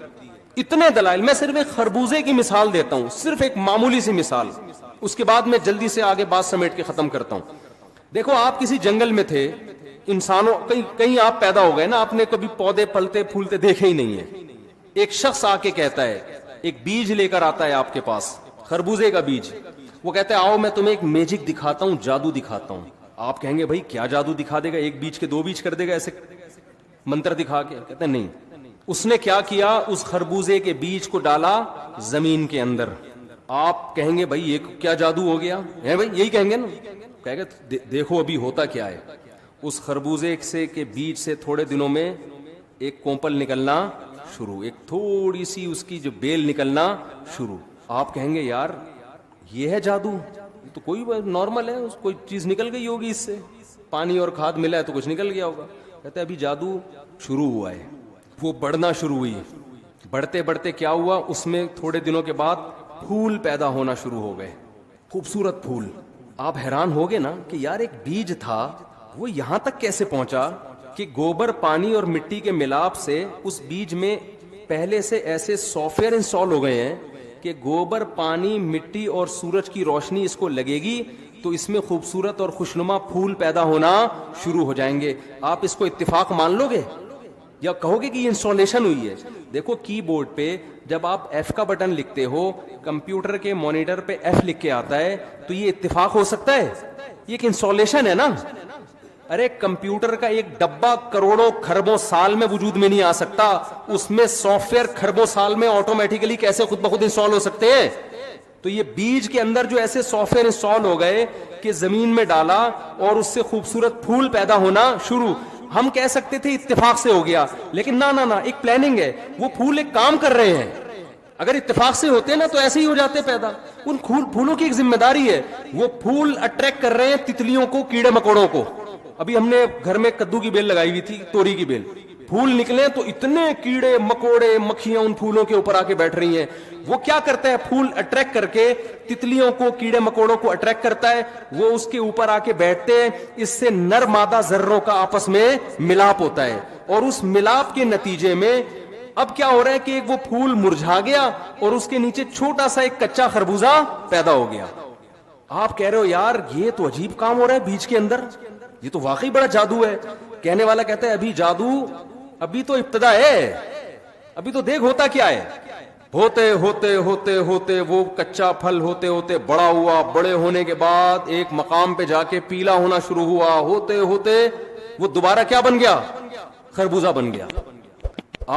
اتنے دلائل. میں صرف ایک خربوزے کی مثال دیتا ہوں, صرف ایک معمولی سی مثال, اس کے بعد میں جلدی سے آگے بات سمیٹ کے ختم کرتا ہوں. دیکھو آپ کسی جنگل میں تھے, انسانوں کہیں آپ پیدا ہو گئے نا, آپ نے کبھی پودے پلتے پھولتے دیکھے ہی نہیں ہیں. ایک شخص آ کے کہتا ہے, ایک بیج لے کر آتا ہے آپ کے پاس, خربوزے کا بیج. وہ کہتا ہے آؤ میں تمہیں ایک میجک دکھاتا ہوں, جادو دکھاتا ہوں. آپ کہیں گے بھائی کیا جادو دکھا دے گا, ایک بیج کے دو بیج کر دے گا ایسے منتر دکھا کے؟ کہتے ہیں نہیں. اس نے کیا کیا, اس خربوزے کے بیج کو ڈالا زمین کے اندر. آپ کہیں گے بھائی یہ کیا جادو ہو گیا ہے, بھائی یہی کہیں گے نا. کہے گا دیکھو ابھی ہوتا کیا ہے. اس خربوزے سے کے بیج سے تھوڑے دنوں میں ایک کومپل نکلنا شروع, ایک تھوڑی سی اس کی جو بیل نکلنا شروع. آپ کہیں گے یار یہ ہے جادو, تو کوئی نارمل ہے, کوئی چیز نکل گئی ہوگی اس سے, پانی اور کھاد ملا ہے تو کچھ نکل گیا ہوگا. کہتے ہیں ابھی جادو شروع ہوا ہے. وہ بڑھنا شروع ہوئی, بڑھتے بڑھتے کیا ہوا, اس میں تھوڑے دنوں کے بعد پھول پیدا ہونا شروع ہو گئے, خوبصورت پھول. آپ حیران ہوگے نا کہ یار ایک بیج تھا وہ یہاں تک کیسے پہنچا کہ گوبر, پانی اور مٹی کے ملاپ سے اس بیج میں پہلے سے ایسے سافٹ ویئر انسٹال ہو گئے ہیں کہ گوبر, پانی, مٹی اور سورج کی روشنی اس کو لگے گی تو اس میں خوبصورت اور خوشنما پھول پیدا ہونا شروع ہو جائیں گے. آپ اس کو اتفاق مان لو گے یا کہو گے کہ یہ انسٹالیشن ہوئی ہے؟ دیکھو کی بورڈ پہ جب آپ ایف کا بٹن لکھتے ہو, کمپیوٹر کے مانیٹر پہ ایف لکھ کے آتا ہے, تو یہ اتفاق ہو سکتا ہے؟ یہ ایک انسٹالیشن ہے نا. ارے کمپیوٹر کا ایک ڈبہ کروڑوں کھربوں سال میں وجود میں نہیں آ سکتا, اس میں سافٹ ویئر کھربوں سال میں آٹومیٹیکلی کیسے خود بخود انسٹال ہو سکتے ہیں؟ تو یہ بیج کے اندر جو ایسے سافٹ ویئر انسٹال ہو گئے کہ زمین میں ڈالا اور اس سے خوبصورت پھول پیدا ہونا شروع. ہم کہہ سکتے تھے اتفاق سے ہو گیا, لیکن نہ ایک پلاننگ ہے. وہ پھول ایک کام کر رہے ہیں. اگر اتفاق سے ہوتے نا تو ایسے ہی ہو جاتے پیدا. ان پھولوں کی ایک ذمہ داری ہے, وہ پھول اٹریکٹ کر رہے ہیں تتلیوں کو, کیڑے مکوڑوں کو. ابھی ہم نے گھر میں کدو کی بیل لگائی ہوئی تھی, توری کی بیل, پھول نکلے تو اتنے کیڑے مکوڑے مکھیاں ان پھولوں کے اوپر آ کے بیٹھ رہی ہیں. وہ کیا کرتا ہے, پھول اٹریکٹ کر کے تتلیوں کو, کیڑے مکوڑوں کو اٹریکٹ کرتا ہے, وہ اس کے اوپر آ کے بیٹھتے ہیں. اس سے نر مادہ ذروں کا آپس میں ملاپ ہوتا ہے, اور اس ملاپ کے نتیجے میں اب کیا ہو رہا ہے کہ ایک وہ پھول مرجھا گیا اور اس کے نیچے چھوٹا سا ایک کچا خربوزہ پیدا ہو گیا. آپ کہہ رہے ہو یار یہ تو عجیب کام ہو رہا ہے بیج کے اندر, یہ تو واقعی بڑا جادو ہے. کہنے والا کہتا ہے ابھی جادو, ابھی تو ابتدا ہے, ابھی تو دیکھ ہوتا کیا ہے. ہوتے ہوتے ہوتے ہوتے وہ کچا پھل ہوتے ہوتے بڑا ہوا, بڑے ہونے کے بعد ایک مقام پہ جا کے پیلا ہونا شروع ہوا, ہوتے ہوتے وہ دوبارہ کیا بن گیا, خربوزہ بن گیا.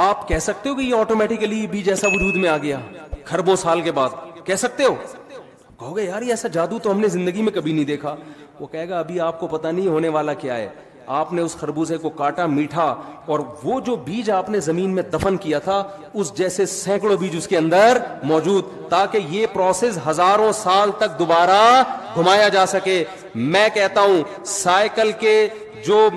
آپ کہہ سکتے ہو کہ یہ آٹومیٹیکلی بیج ایسا وجود میں آ گیا کھربوں سال کے بعد؟ کہہ سکتے ہو؟ کہو گے یار یہ ایسا جادو تو ہم نے زندگی میں کبھی نہیں دیکھا. وہ کہے گا ابھی آپ کو پتہ نہیں ہونے والا کیا ہے. آپ نے اس خربوزے کو کاٹا, میٹھا, اور وہ جو بیج آپ نے زمین میں دفن کیا تھا اس جیسے سینکڑوں بیج اس کے اندر موجود, تاکہ یہ پروسیس ہزاروں سال تک دوبارہ گھمایا جا سکے. میں کہتا ہوں سائیکل کے جو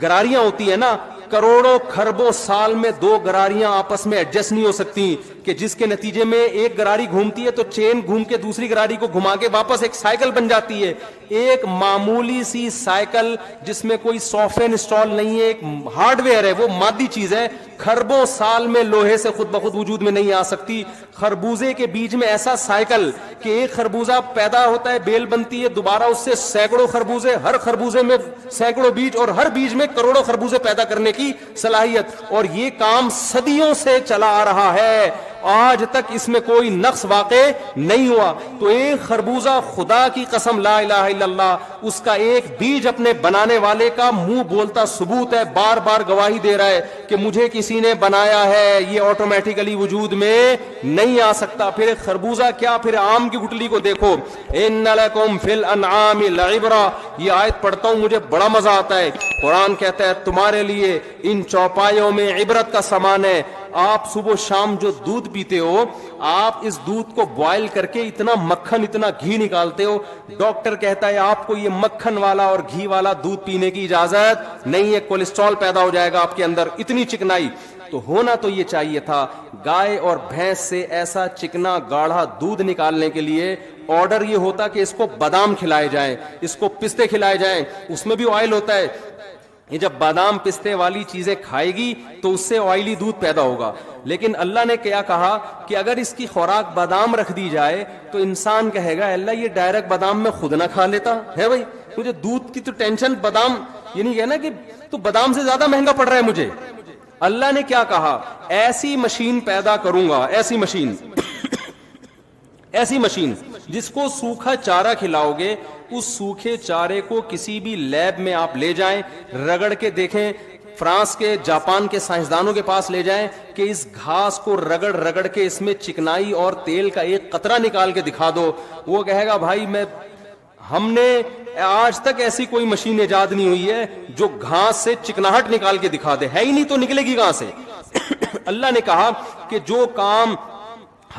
گراریاں ہوتی ہیں نا, کروڑوں خربوں سال میں دو گراریاں آپس میں ایڈجسٹ نہیں ہو سکتی کہ جس کے نتیجے میں ایک گراری گھومتی ہے تو چین گھوم کے دوسری گراری کو گھما کے واپس ایک سائیکل بن جاتی ہے. ایک معمولی سی سائیکل جس میں کوئی سافٹ ویئر انسٹال نہیں ہے, ایک ہارڈ ویئر ہے, وہ مادی چیز ہے, خربوں سال میں لوہے سے خود بخود وجود میں نہیں آ سکتی. خربوزے کے بیج میں ایسا سائیکل کہ ایک خربوزہ پیدا ہوتا ہے, بیل بنتی ہے, دوبارہ اس سے سینکڑوں خربوزے, ہر خربوزے میں سینکڑوں بیج اور ہر بیج میں کروڑوں خربوزے پیدا کرنے کی صلاحیت. اور یہ کام صدیوں سے چلا آ رہا ہے, آج تک اس میں کوئی نقص واقع نہیں ہوا. تو ایک خربوزہ, خدا کی قسم لا الہ الا اللہ, اس کا ایک بیج اپنے بنانے والے کا منہ بولتا ثبوت ہے, بار بار گواہی دے رہا ہے کہ مجھے کسی نے بنایا ہے, یہ آٹومیٹیکلی وجود میں نہیں آ سکتا. پھر ایک خربوزہ کیا, پھر آم کی گٹلی کو دیکھو, ان لکم فی الانعام لعبرہ, یہ آیت پڑھتا ہوں مجھے بڑا مزہ آتا ہے. قرآن کہتا ہے تمہارے لیے ان چوپایوں میں عبرت کا سامان ہے. آپ صبح شام جو دودھ پیتے ہو, آپ اس دودھ کو بوائل کر کے اتنا مکھن اتنا گھی نکالتے ہو, ڈاکٹر کہتا ہے آپ کو یہ مکھن والا اور گھی والا دودھ پینے کی اجازت نہیں ہے, کولیسٹرول پیدا ہو جائے گا آپ کے اندر, اتنی چکنائی. تو ہونا تو یہ چاہیے تھا, گائے اور بھینس سے ایسا چکنا گاڑھا دودھ نکالنے کے لیے آرڈر یہ ہوتا کہ اس کو بادام کھلائے جائیں, اس کو پستے کھلائے جائیں, اس میں بھی آئل ہوتا ہے. یہ جب بادام پستے والی چیزیں کھائے گی تو اس سے آئلی دودھ پیدا ہوگا. لیکن اللہ نے کیا کہا کہ اگر اس کی خوراک بادام رکھ دی جائے تو انسان کہے گا اللہ یہ ڈائریکٹ بادام میں خود نہ کھا لیتا ہے, بھائی مجھے دودھ کی تو ٹینشن, بادام یہ نہیں کہنا کہ تو بادام سے زیادہ مہنگا پڑ رہا ہے مجھے. اللہ نے کیا کہا, ایسی مشین پیدا کروں گا, ایسی مشین جس کو سوکھا چارہ کھلاؤ گے, اس سوکھے چارے کو کسی بھی لیب میں آپ لے جائیں, رگڑ کے دیکھیں, فرانس کے جاپان کے سائنسدانوں کے پاس لے جائیں کہ اس گھاس کو رگڑ کے اس میں چکنائی اور تیل کا ایک قطرہ نکال کے دکھا دو, وہ کہے گا بھائی ہم نے آج تک ایسی کوئی مشین ایجاد نہیں ہوئی ہے جو گھاس سے چکناہٹ نکال کے دکھا دے, ہے ہی نہیں تو نکلے گی کہاں سے. اللہ نے کہا کہ جو کام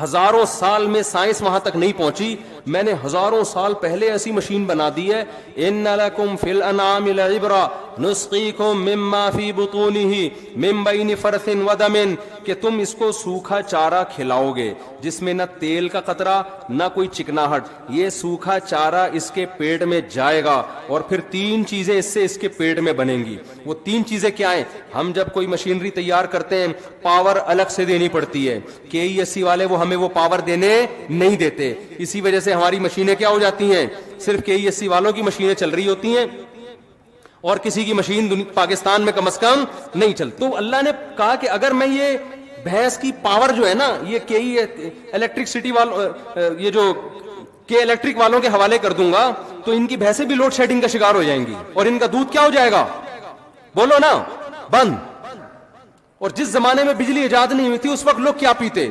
ہزاروں سال میں سائنس وہاں تک نہیں پہنچی, میں نے ہزاروں سال پہلے ایسی مشین بنا دی ہے. ان لکم فی الانعام لعبرہ نسقیکم مما فی بطونہ من بین فرث ودم, کہ تم اس کو سوکھا چارہ کھلاؤ گے جس میں نہ تیل کا قطرہ نہ کوئی چکناہٹ, یہ سوکھا چارہ اس کے پیٹ میں جائے گا اور پھر 3 چیزیں اس سے اس کے پیٹ میں بنیں گی. وہ 3 چیزیں کیا ہیں, ہم جب کوئی مشینری تیار کرتے ہیں پاور الگ سے دینی پڑتی ہے, KESC والے وہ ہمیں وہ پاور دینے نہیں دیتے, اسی وجہ سے ہماری مشینیں کیا ہو جاتی ہیں, صرف KESC والوں کی مشینیں چل رہی ہوتی ہیں اور کسی کی مشین پاکستان میں کم از کم نہیں چلتی. تو اللہ نے کہا کہ اگر میں یہ بھینس کی پاور جو ہے نا, یہ الیکٹرکسٹی والوں, یہ جو الیکٹرک والوں کے حوالے کر دوں گا تو ان کی بھینسیں بھی لوڈ شیڈنگ کا شکار ہو جائیں گی اور ان کا دودھ کیا ہو جائے گا, بولو نا, بند. اور جس زمانے میں بجلی ایجاد نہیں ہوئی تھی اس وقت لوگ کیا پیتے.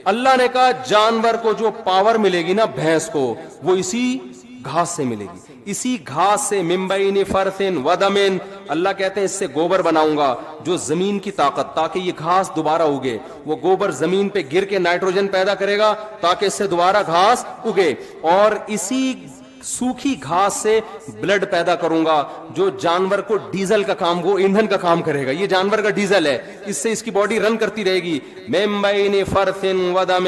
اللہ نے کہا جانور کو جو پاور ملے گی نا بھینس کو, وہ اسی گھاس سے ملے گی, اسی گھاس سے من بین فرث ودم. اللہ کہتے ہیں اس سے گوبر بناؤں گا جو زمین کی طاقت, تاکہ یہ گھاس دوبارہ اگے. وہ گوبر زمین پہ گر کے نائٹروجن پیدا کرے گا تاکہ اس سے دوبارہ گھاس اگے, اور اسی سوکھی گھاس سے بلڈ پیدا کروں گا جو جانور کو ڈیزل کا کام, وہ ایندھن کا کام کرے گا. یہ جانور کا ڈیزل ہے, اس سے اس کی باڈی رن کرتی رہے گی. من بین فرث ودم.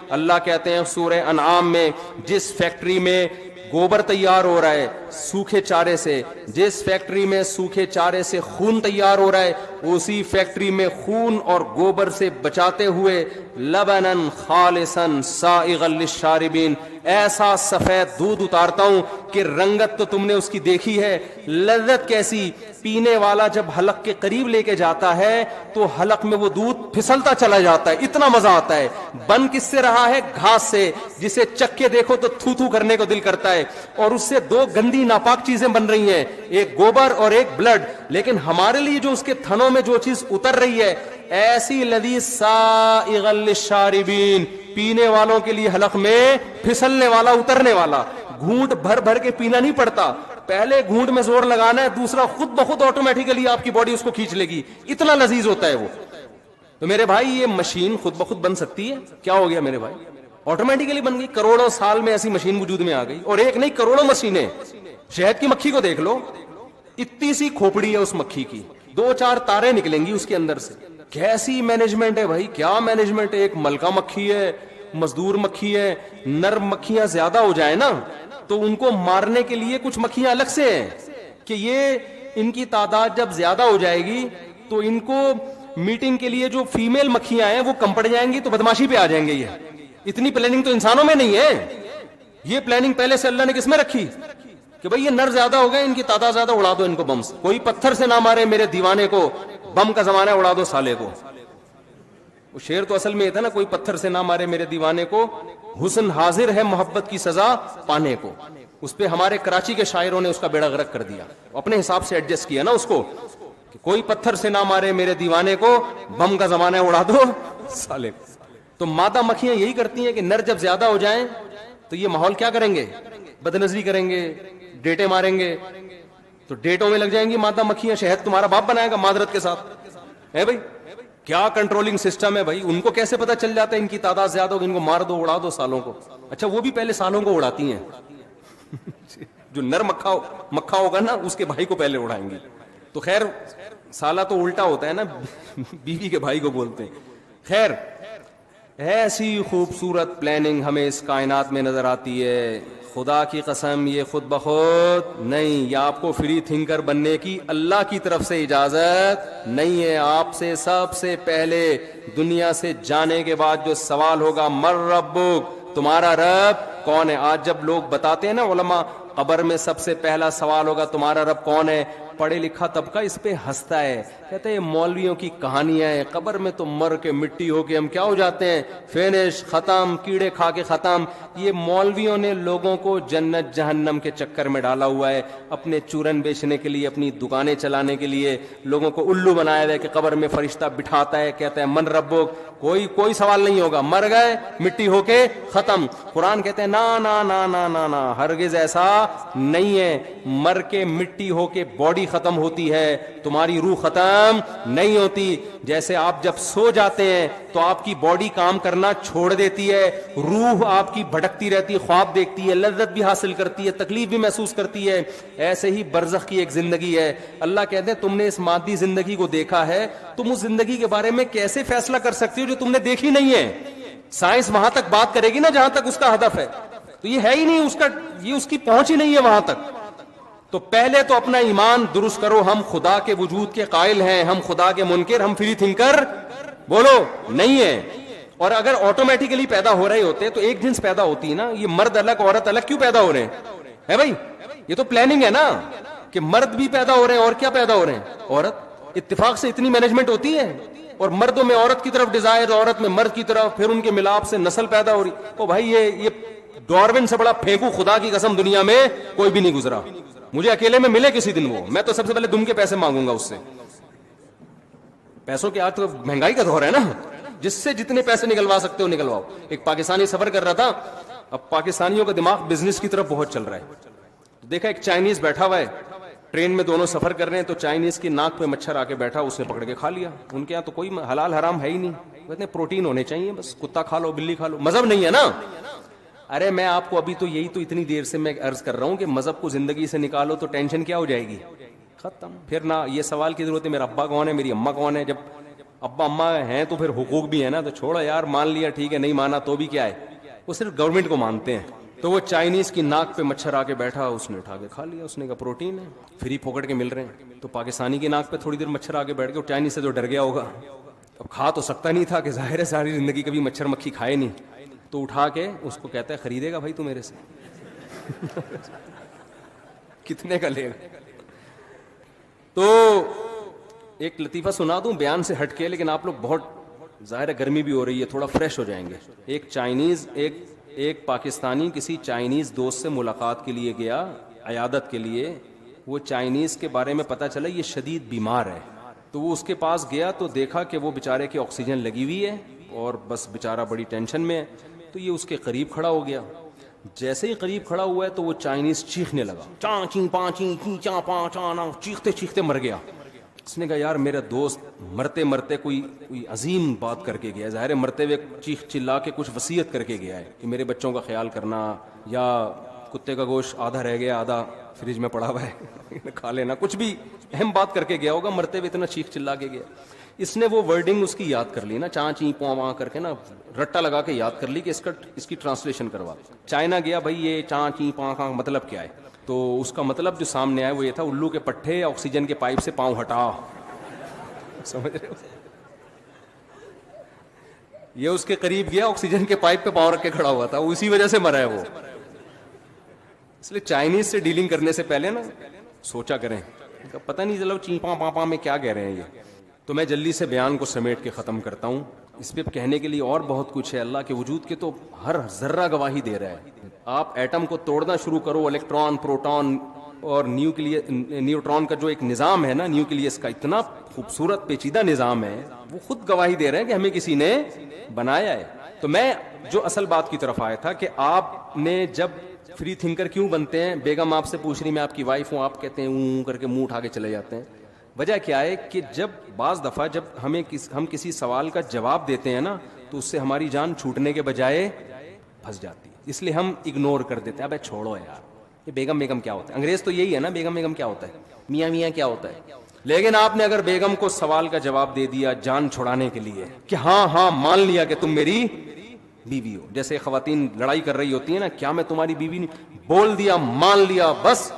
اللہ کہتے ہیں سورہ انعام میں, جس فیکٹری میں گوبر تیار ہو رہا ہے سوکھے چارے سے, جس فیکٹری میں سوکھے چارے سے خون تیار ہو رہا ہے, اسی فیکٹری میں خون اور گوبر سے بچاتے ہوئے لبنا خالصا سائغا للشاربین, ایسا سفید دودھ اتارتا ہوں کہ رنگت تو تم نے اس کی دیکھی ہے, لذت کیسی. پینے والا جب حلق کے قریب لے کے جاتا ہے تو حلق میں وہ دودھ پھسلتا چلا جاتا ہے, اتنا مزہ آتا ہے. بن کس سے رہا ہے, گھاس سے, جسے چک کے دیکھو تو تھو تھو کرنے کو دل کرتا ہے, اور اس سے 2 گندی ناپاک چیزیں بن رہی ہیں, ایک گوبر اور ایک بلڈ. لیکن ہمارے لیے جو اس کے تھنوں میں جو چیز اتر رہی ہے, ایسی لذیذ سائغا للشاربین, پینے والوں کے لیے حلق میں پھسلنے والا, اترنے والا. گھونٹ بھر بھر کے پینا نہیں پڑتا, پہلے گھونٹ میں زور لگانا ہے, دوسرا خود بخود آٹومیٹیکلی آپ کی باڈی اس کو کھینچ لے گی, اتنا لذیذ ہوتا ہے وہ. تو میرے بھائی یہ مشین خود بخود بن سکتی ہے, کیا ہو گیا میرے بھائی, آٹومیٹیکلی بن گئی. کروڑوں سال میں ایسی مشین وجود میں آ گئی, اور ایک نہیں کروڑوں مشینیں. شہد کی مکھی کو دیکھ لو, اتنی سی کھوپڑی ہے اس مکھی کی, دو چار تاریں نکلیں گی اس کے اندر سے. کیسی مینجمنٹ ہے بھائی, کیا مینجمنٹ ہے. ایک ملکہ مکھی ہے, مزدور مکھی ہے. نر مکھیاں زیادہ ہو جائیں نا تو ان کو مارنے کے لیے کچھ مکھیاں الگ سے ہیں کہ یہ ان کی تعداد جب زیادہ ہو جائے گی تو ان کو میٹنگ کے لیے جو فیمیل مکھیاں ہیں وہ کم پڑ جائیں گی تو بدماشی پہ آ جائیں گے. یہ اتنی پلاننگ تو انسانوں میں نہیں ہے. یہ پلاننگ پہلے سے اللہ نے کس میں رکھی کہ بھئی یہ نر زیادہ ہو گئے, ان کی تعداد زیادہ, اڑا دو ان کو بم سے. کوئی پتھر سے نہ مارے میرے دیوانے کو, بم کا زمانہ اڑا دو سالے کو. وہ شعر تو اصل میں یہ تھا نا, کوئی پتھر سے نہ مارے میرے دیوانے کو, حسن حاضر ہے محبت کی سزا پانے کو. اس پہ ہمارے کراچی کے شاعروں نے اس کا بیڑا غرق کر دیا, اپنے حساب سے ایڈجسٹ کیا نا اس کو کہ کوئی پتھر سے نہ مارے میرے دیوانے کو, بم کا زمانہ اڑا دو سالے کو. تو مادہ مکھیاں یہی کرتی ہیں کہ نر جب زیادہ ہو جائیں تو یہ ماحول کیا کریں گے, بد نظری کریں گے, ڈیٹے ماریں گے. تو ڈیٹوں میں لگ جائیں گی مادہ مکھیاں. شہد تمہارا باپ بنائے گا معذرت کے ساتھ ہے بھائی. کیا کنٹرولنگ سسٹم ہے بھائی. ان کو کیسے پتا چل جاتا ہے ان کی تعداد زیادہ ہوگی, ان کو مار دو, اڑا دو سالوں کو. اچھا وہ بھی پہلے سالوں کو اڑاتی ہیں. جو نر مکھا ہوگا نا اس کے بھائی کو پہلے اڑائیں گی. تو خیر سالہ تو الٹا ہوتا ہے نا, بیوی کے بھائی کو بولتے ہیں. خیر ایسی خوبصورت پلاننگ ہمیں اس کائنات میں نظر آتی ہے. خدا کی قسم یہ خود بخود نہیں, یہ آپ کو فری تھنکر بننے کی اللہ کی طرف سے اجازت نہیں ہے. آپ سے سب سے پہلے دنیا سے جانے کے بعد جو سوال ہوگا, مر ربک, تمہارا رب کون ہے. آج جب لوگ بتاتے ہیں نا علماء, قبر میں سب سے پہلا سوال ہوگا تمہارا رب کون ہے, پڑھے لکھا طبقہ اس پہ ہنستا ہے, کہتے ہیں مولویوں کی کہانیاں ہیں, قبر میں تو مر کے مٹی ہو کے ہم کیا ہو جاتے ہیں, فینش, ختم, کیڑے کھا کے ختم. یہ مولویوں نے لوگوں کو جنت جہنم کے چکر میں ڈالا ہوا ہے, اپنے چورن بیچنے کے لیے, اپنی دکانیں چلانے کے لیے لوگوں کو الو بنایا ہوا ہے کہ قبر میں فرشتہ بٹھاتا ہے, کہتا ہے من ربک. کوئی سوال نہیں ہوگا, مر گئے مٹی ہو کے ختم. قرآن کہتے ہیں نا نا نا نا نا نا, ہرگز ایسا نہیں ہے. مر کے مٹی ہو کے باڈی ختم ہوتی ہے, تمہاری روح ختم نہیں ہوتی. جیسے آپ جب سو جاتے ہیں تو آپ کی باڈی کام کرنا چھوڑ دیتی ہے, روح آپ کی بھٹکتی رہتی ہے, خواب دیکھتی ہے, لذت بھی حاصل کرتی ہے, تکلیف بھی محسوس کرتی ہے. ایسے ہی برزخ کی ایک زندگی ہے. اللہ کہتے ہیں تم نے اس مادی زندگی کو دیکھا ہے, تم اس زندگی کے بارے میں کیسے فیصلہ کر سکتے ہو جو تم نے دیکھی نہیں ہے. سائنس وہاں تک بات کرے گی نا جہاں تک اس کا ہدف ہے, تو یہ ہے ہی نہیں اس کا, یہ اس کی پہنچ ہی نہیں ہے وہاں تک. تو پہلے تو اپنا ایمان درست کرو, ہم خدا کے وجود کے قائل ہیں, ہم خدا کے منکر, ہم فری تھنکر بولو نہیں ہے. اور اگر آٹومیٹیکلی پیدا ہو رہے ہوتے تو ایک جنس پیدا ہوتی نا, یہ مرد الگ عورت الگ کیوں پیدا ہو رہے ہیں بھائی. یہ تو پلاننگ ہے نا کہ مرد بھی پیدا ہو رہے ہیں اور کیا پیدا ہو رہے ہیں عورت. اتفاق سے اتنی مینجمنٹ ہوتی ہے, اور مردوں میں عورت کی طرف ڈیزائر, عورت میں مرد کی طرف, پھر ان کے ملاپ سے نسل پیدا ہو رہی. او بھائی یہ ڈارون سے بڑا پھینکو خدا کی قسم دنیا میں کوئی بھی نہیں گزرا. مجھے اکیلے میں ملے کسی دن وہ, میں تو سب سے پہلے دم کے پیسے مانگوں گا اس سے. پیسوں کے آج تو مہنگائی کا دور ہے نا, جس سے جتنے پیسے نکلوا سکتے ہو نکلواؤ. ایک پاکستانی سفر کر رہا تھا, اب پاکستانیوں کا دماغ بزنس کی طرف بہت چل رہا ہے. دیکھا ایک چائنیز بیٹھا ہوا ہے ٹرین میں, دونوں سفر کر رہے ہیں, تو چائنیز کی ناک پہ مچھر آ کے بیٹھا, اس نے پکڑ کے کھا لیا. ان کے یہاں تو کوئی حلال حرام ہے ہی نہیں, کہتے ہیں پروٹین ہونے چاہیے, بس کتا کھا لو, بلی کھا لو, مذہب نہیں ہے نا. ارے میں آپ کو ابھی تو یہی تو اتنی دیر سے میں عرض کر رہا ہوں کہ مذہب کو زندگی سے نکالو تو ٹینشن کیا ہو جائے گی, ختم. پھر نہ یہ سوال کی ضرورت ہے میرا ابا کون ہے, میری اماں کون ہے. جب ابا اماں ہیں تو پھر حقوق بھی ہے نا, تو چھوڑا یار, مان لیا ٹھیک ہے, نہیں مانا تو بھی کیا ہے, وہ صرف گورنمنٹ کو مانتے ہیں. تو وہ چائنیز کی ناک پہ مچھر آ کے بیٹھا, اس نے اٹھا کے کھا لیا. اس نے کہا پروٹین ہے, فری پکڑ کے مل رہے ہیں. تو پاکستانی کی ناک پہ تھوڑی دیر مچھر آ کے بیٹھ گیا, چائنیز سے تو ڈر گیا ہوگا. اب کھا تو سکتا نہیں تھا کہ ظاہر ہے ساری زندگی کبھی مچھر مکھی کھائے نہیں, تو اٹھا کے اس کو کہتا ہے خریدے گا بھائی تو میرے سے کتنے کا لے گا. تو ایک لطیفہ سنا دوں بیان سے ہٹ کے, لیکن آپ لوگ بہت ظاہر ہے گرمی بھی ہو رہی ہے, تھوڑا فریش ہو جائیں گے. ایک پاکستانی کسی چائنیز دوست سے ملاقات کے لیے گیا, عیادت کے لیے. وہ چائنیز کے بارے میں پتہ چلا یہ شدید بیمار ہے, تو وہ اس کے پاس گیا تو دیکھا کہ وہ بیچارے کی آکسیجن لگی ہوئی ہے اور بس بیچارہ بڑی ٹینشن میں ہے. تو یہ اس کے قریب کھڑا ہو گیا. جیسے ہی قریب کھڑا ہوا ہے تو وہ چائنیز چیخنے لگا, چاں چیں پاں چیں چیں چاں پاں چاں, چیختے چیختے مر گیا. اس نے کہا یار میرا دوست مرتے مرتے کوئی عظیم بات کر کے گیا, ظاہر ہے مرتے ہوئے چیخ چلا کے کچھ وصیت کر کے گیا ہے کہ میرے بچوں کا خیال کرنا, یا کتے کا گوشت آدھا رہ گیا آدھا فریج میں پڑا ہوا ہے کھا لینا. کچھ بھی اہم بات کر کے گیا ہوگا, مرتے ہوئے اتنا چیخ چلا کے گیا. اس نے وہ ورڈنگ اس کی یاد کر لی نا, چاں چیں پواں وہاں کر کے نا رٹا لگا کے یاد کر لی کہ اس کی ٹرانسلیشن کروا. چائنا گیا بھائی, یہ چاں چیں پواں کا مطلب کیا ہے؟ تو اس کا مطلب جو سامنے آیا وہ یہ تھا, الو کے پٹھے آکسیجن کے پائپ سے پاؤں ہٹا. سمجھ رہے ہو؟ یہ اس کے قریب گیا, آکسیجن کے پائپ پہ پاؤں رکھ کے کھڑا ہوا تھا, اسی وجہ سے مرا ہے وہ. اس لیے چائنیز سے ڈیلنگ کرنے سے پہلے نا سوچا کریں, پتہ نہیں چلو چیپاں پاپا میں کیا کہہ رہے ہیں یہ. تو میں جلدی سے بیان کو سمیٹ کے ختم کرتا ہوں. اس پہ کہنے کے لیے اور بہت کچھ ہے. اللہ کے وجود کے تو ہر ذرہ گواہی دے رہا ہے. آپ ایٹم کو توڑنا شروع کرو, الیکٹران, پروٹون اور نیوٹران کا جو ایک نظام ہے نا نیوکلیس کا, اتنا خوبصورت پیچیدہ نظام ہے, وہ خود گواہی دے رہے ہیں کہ ہمیں کسی نے بنایا ہے. تو میں جو اصل بات کی طرف آیا تھا کہ آپ نے جب فری تھنکر کیوں بنتے ہیں, بیگم آپ سے پوچھ رہی میں آپ کی وائف ہوں, آپ کہتے ہیں اوں کر کے منہ اٹھا کے چلے جاتے ہیں. وجہ کیا ہے کہ جب بعض دفعہ جب ہم کسی سوال کا جواب دیتے ہیں نا تو اس سے ہماری جان چھوٹنے کے بجائے پھنس جاتی ہے, اس لیے ہم اگنور کر دیتے ہیں. ابے چھوڑو یار, یہ بیگم کیا ہوتا ہے, انگریز تو یہی ہے نا, بیگم کیا ہوتا ہے, میاں کیا ہوتا ہے. لیکن آپ نے اگر بیگم کو سوال کا جواب دے دیا جان چھڑانے کے لیے کہ ہاں مان لیا کہ تم میری بیوی ہو, جیسے خواتین لڑائی کر رہی ہوتی ہیں نا, کیا میں تمہاری بیوی نہیں, بول دیا مان لیا, بس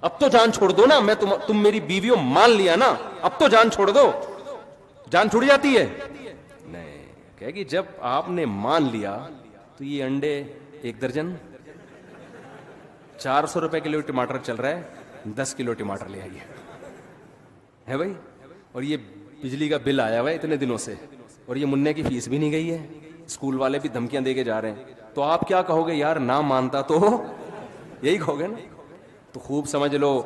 اب تو جان چھوڑ دو نا, میں تم میری بیوی ہو, مان لیا نا, اب تو جان چھوڑ دو. جان چھوڑ جاتی ہے نہیں, کہے گی جب آپ نے مان لیا تو یہ انڈے 1 درجن 400 روپے کلو ٹماٹر چل رہا ہے, 10 کلو ٹماٹر لے آئیے ہے بھائی. اور یہ بجلی کا بل آیا ہوا ہے اتنے دنوں سے, اور یہ منع کی فیس بھی نہیں گئی ہے, اسکول والے بھی دھمکیاں دے کے جا رہے ہیں. تو آپ کیا کہو گے یار, نہ مانتا تو یہی کہو گے نا. تو خوب سمجھ لو,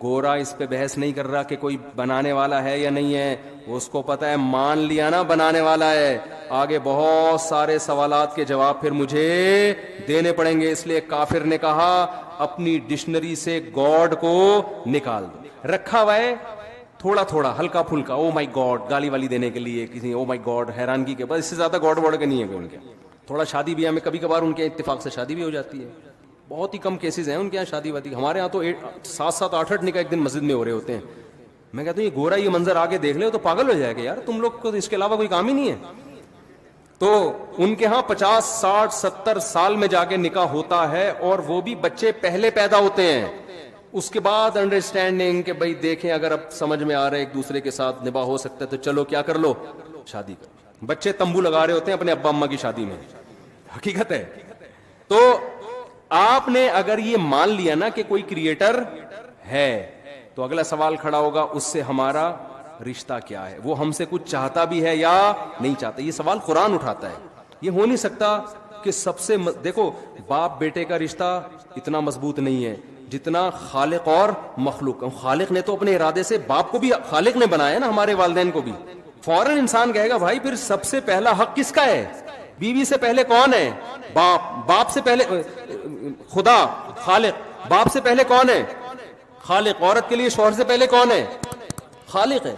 گورا اس پہ بحث نہیں کر رہا کہ کوئی بنانے والا ہے یا نہیں ہے, اس کو پتا ہے مان لیا نا بنانے والا ہے. آگے بہت سارے سوالات کے جواب پھر مجھے دینے پڑیں گے, اس لیے کافر نے کہا اپنی ڈکشنری سے گاڈ کو نکال دو. رکھا ہوا ہے تھوڑا تھوڑا ہلکا پھلکا, او مائی گاڈ گالی والی دینے کے لیے کسی, او مائی گاڈ حیرانگی کے, بس اس سے زیادہ گاڈ واڈ کے نہیں ہے ان کے. تھوڑا شادی بیاہ میں کبھی کبھار ان کے اتفاق سے شادی بھی ہو جاتی ہے, بہت ہی کم کیسز ہیں ان کے یہاں شادی وادی. ہمارے یہاں تو 7 8 نکاح ایک دن مسجد میں ہو رہے ہوتے ہیں. میں کہتا ہوں یہ گورا یہ منظر آگے دیکھ لے تو پاگل ہو جائے گا یار, تم لوگ کو اس کے علاوہ کوئی کام ہی نہیں ہے. تو ان کے ہاں 50 60 70 سال میں جا کے نکاح ہوتا ہے, اور وہ بھی بچے پہلے پیدا ہوتے ہیں. اس کے بعد انڈرسٹینڈنگ کہ بھائی دیکھیں اگر اب سمجھ میں آ رہا ہے ایک دوسرے کے ساتھ نباہ ہو سکتا ہے تو چلو کیا کر لو, شادی کر. بچے تمبو لگا رہے ہوتے ہیں اپنے ابا اماں کی شادی میں, حقیقت ہے. تو آپ نے اگر یہ مان لیا نا کہ کوئی کریٹر ہے, تو اگلا سوال کھڑا ہوگا اس سے ہمارا رشتہ کیا ہے, وہ ہم سے کچھ چاہتا بھی ہے یا نہیں چاہتا. یہ سوال قرآن اٹھاتا ہے. یہ ہو نہیں سکتا کہ سب سے دیکھو باپ بیٹے کا رشتہ اتنا مضبوط نہیں ہے جتنا خالق اور مخلوق. خالق نے تو اپنے ارادے سے, باپ کو بھی خالق نے بنایا نا, ہمارے والدین کو بھی. فوراً انسان کہے گا بھائی پھر سب سے پہلا حق کس کا ہے, بیوی سے پہلے کون ہے, باپ. باپ سے پہلے خدا خالق, باپ سے پہلے کون ہے, خالق. عورت کے لیے شوہر سے پہلے کون ہے, خالق ہے.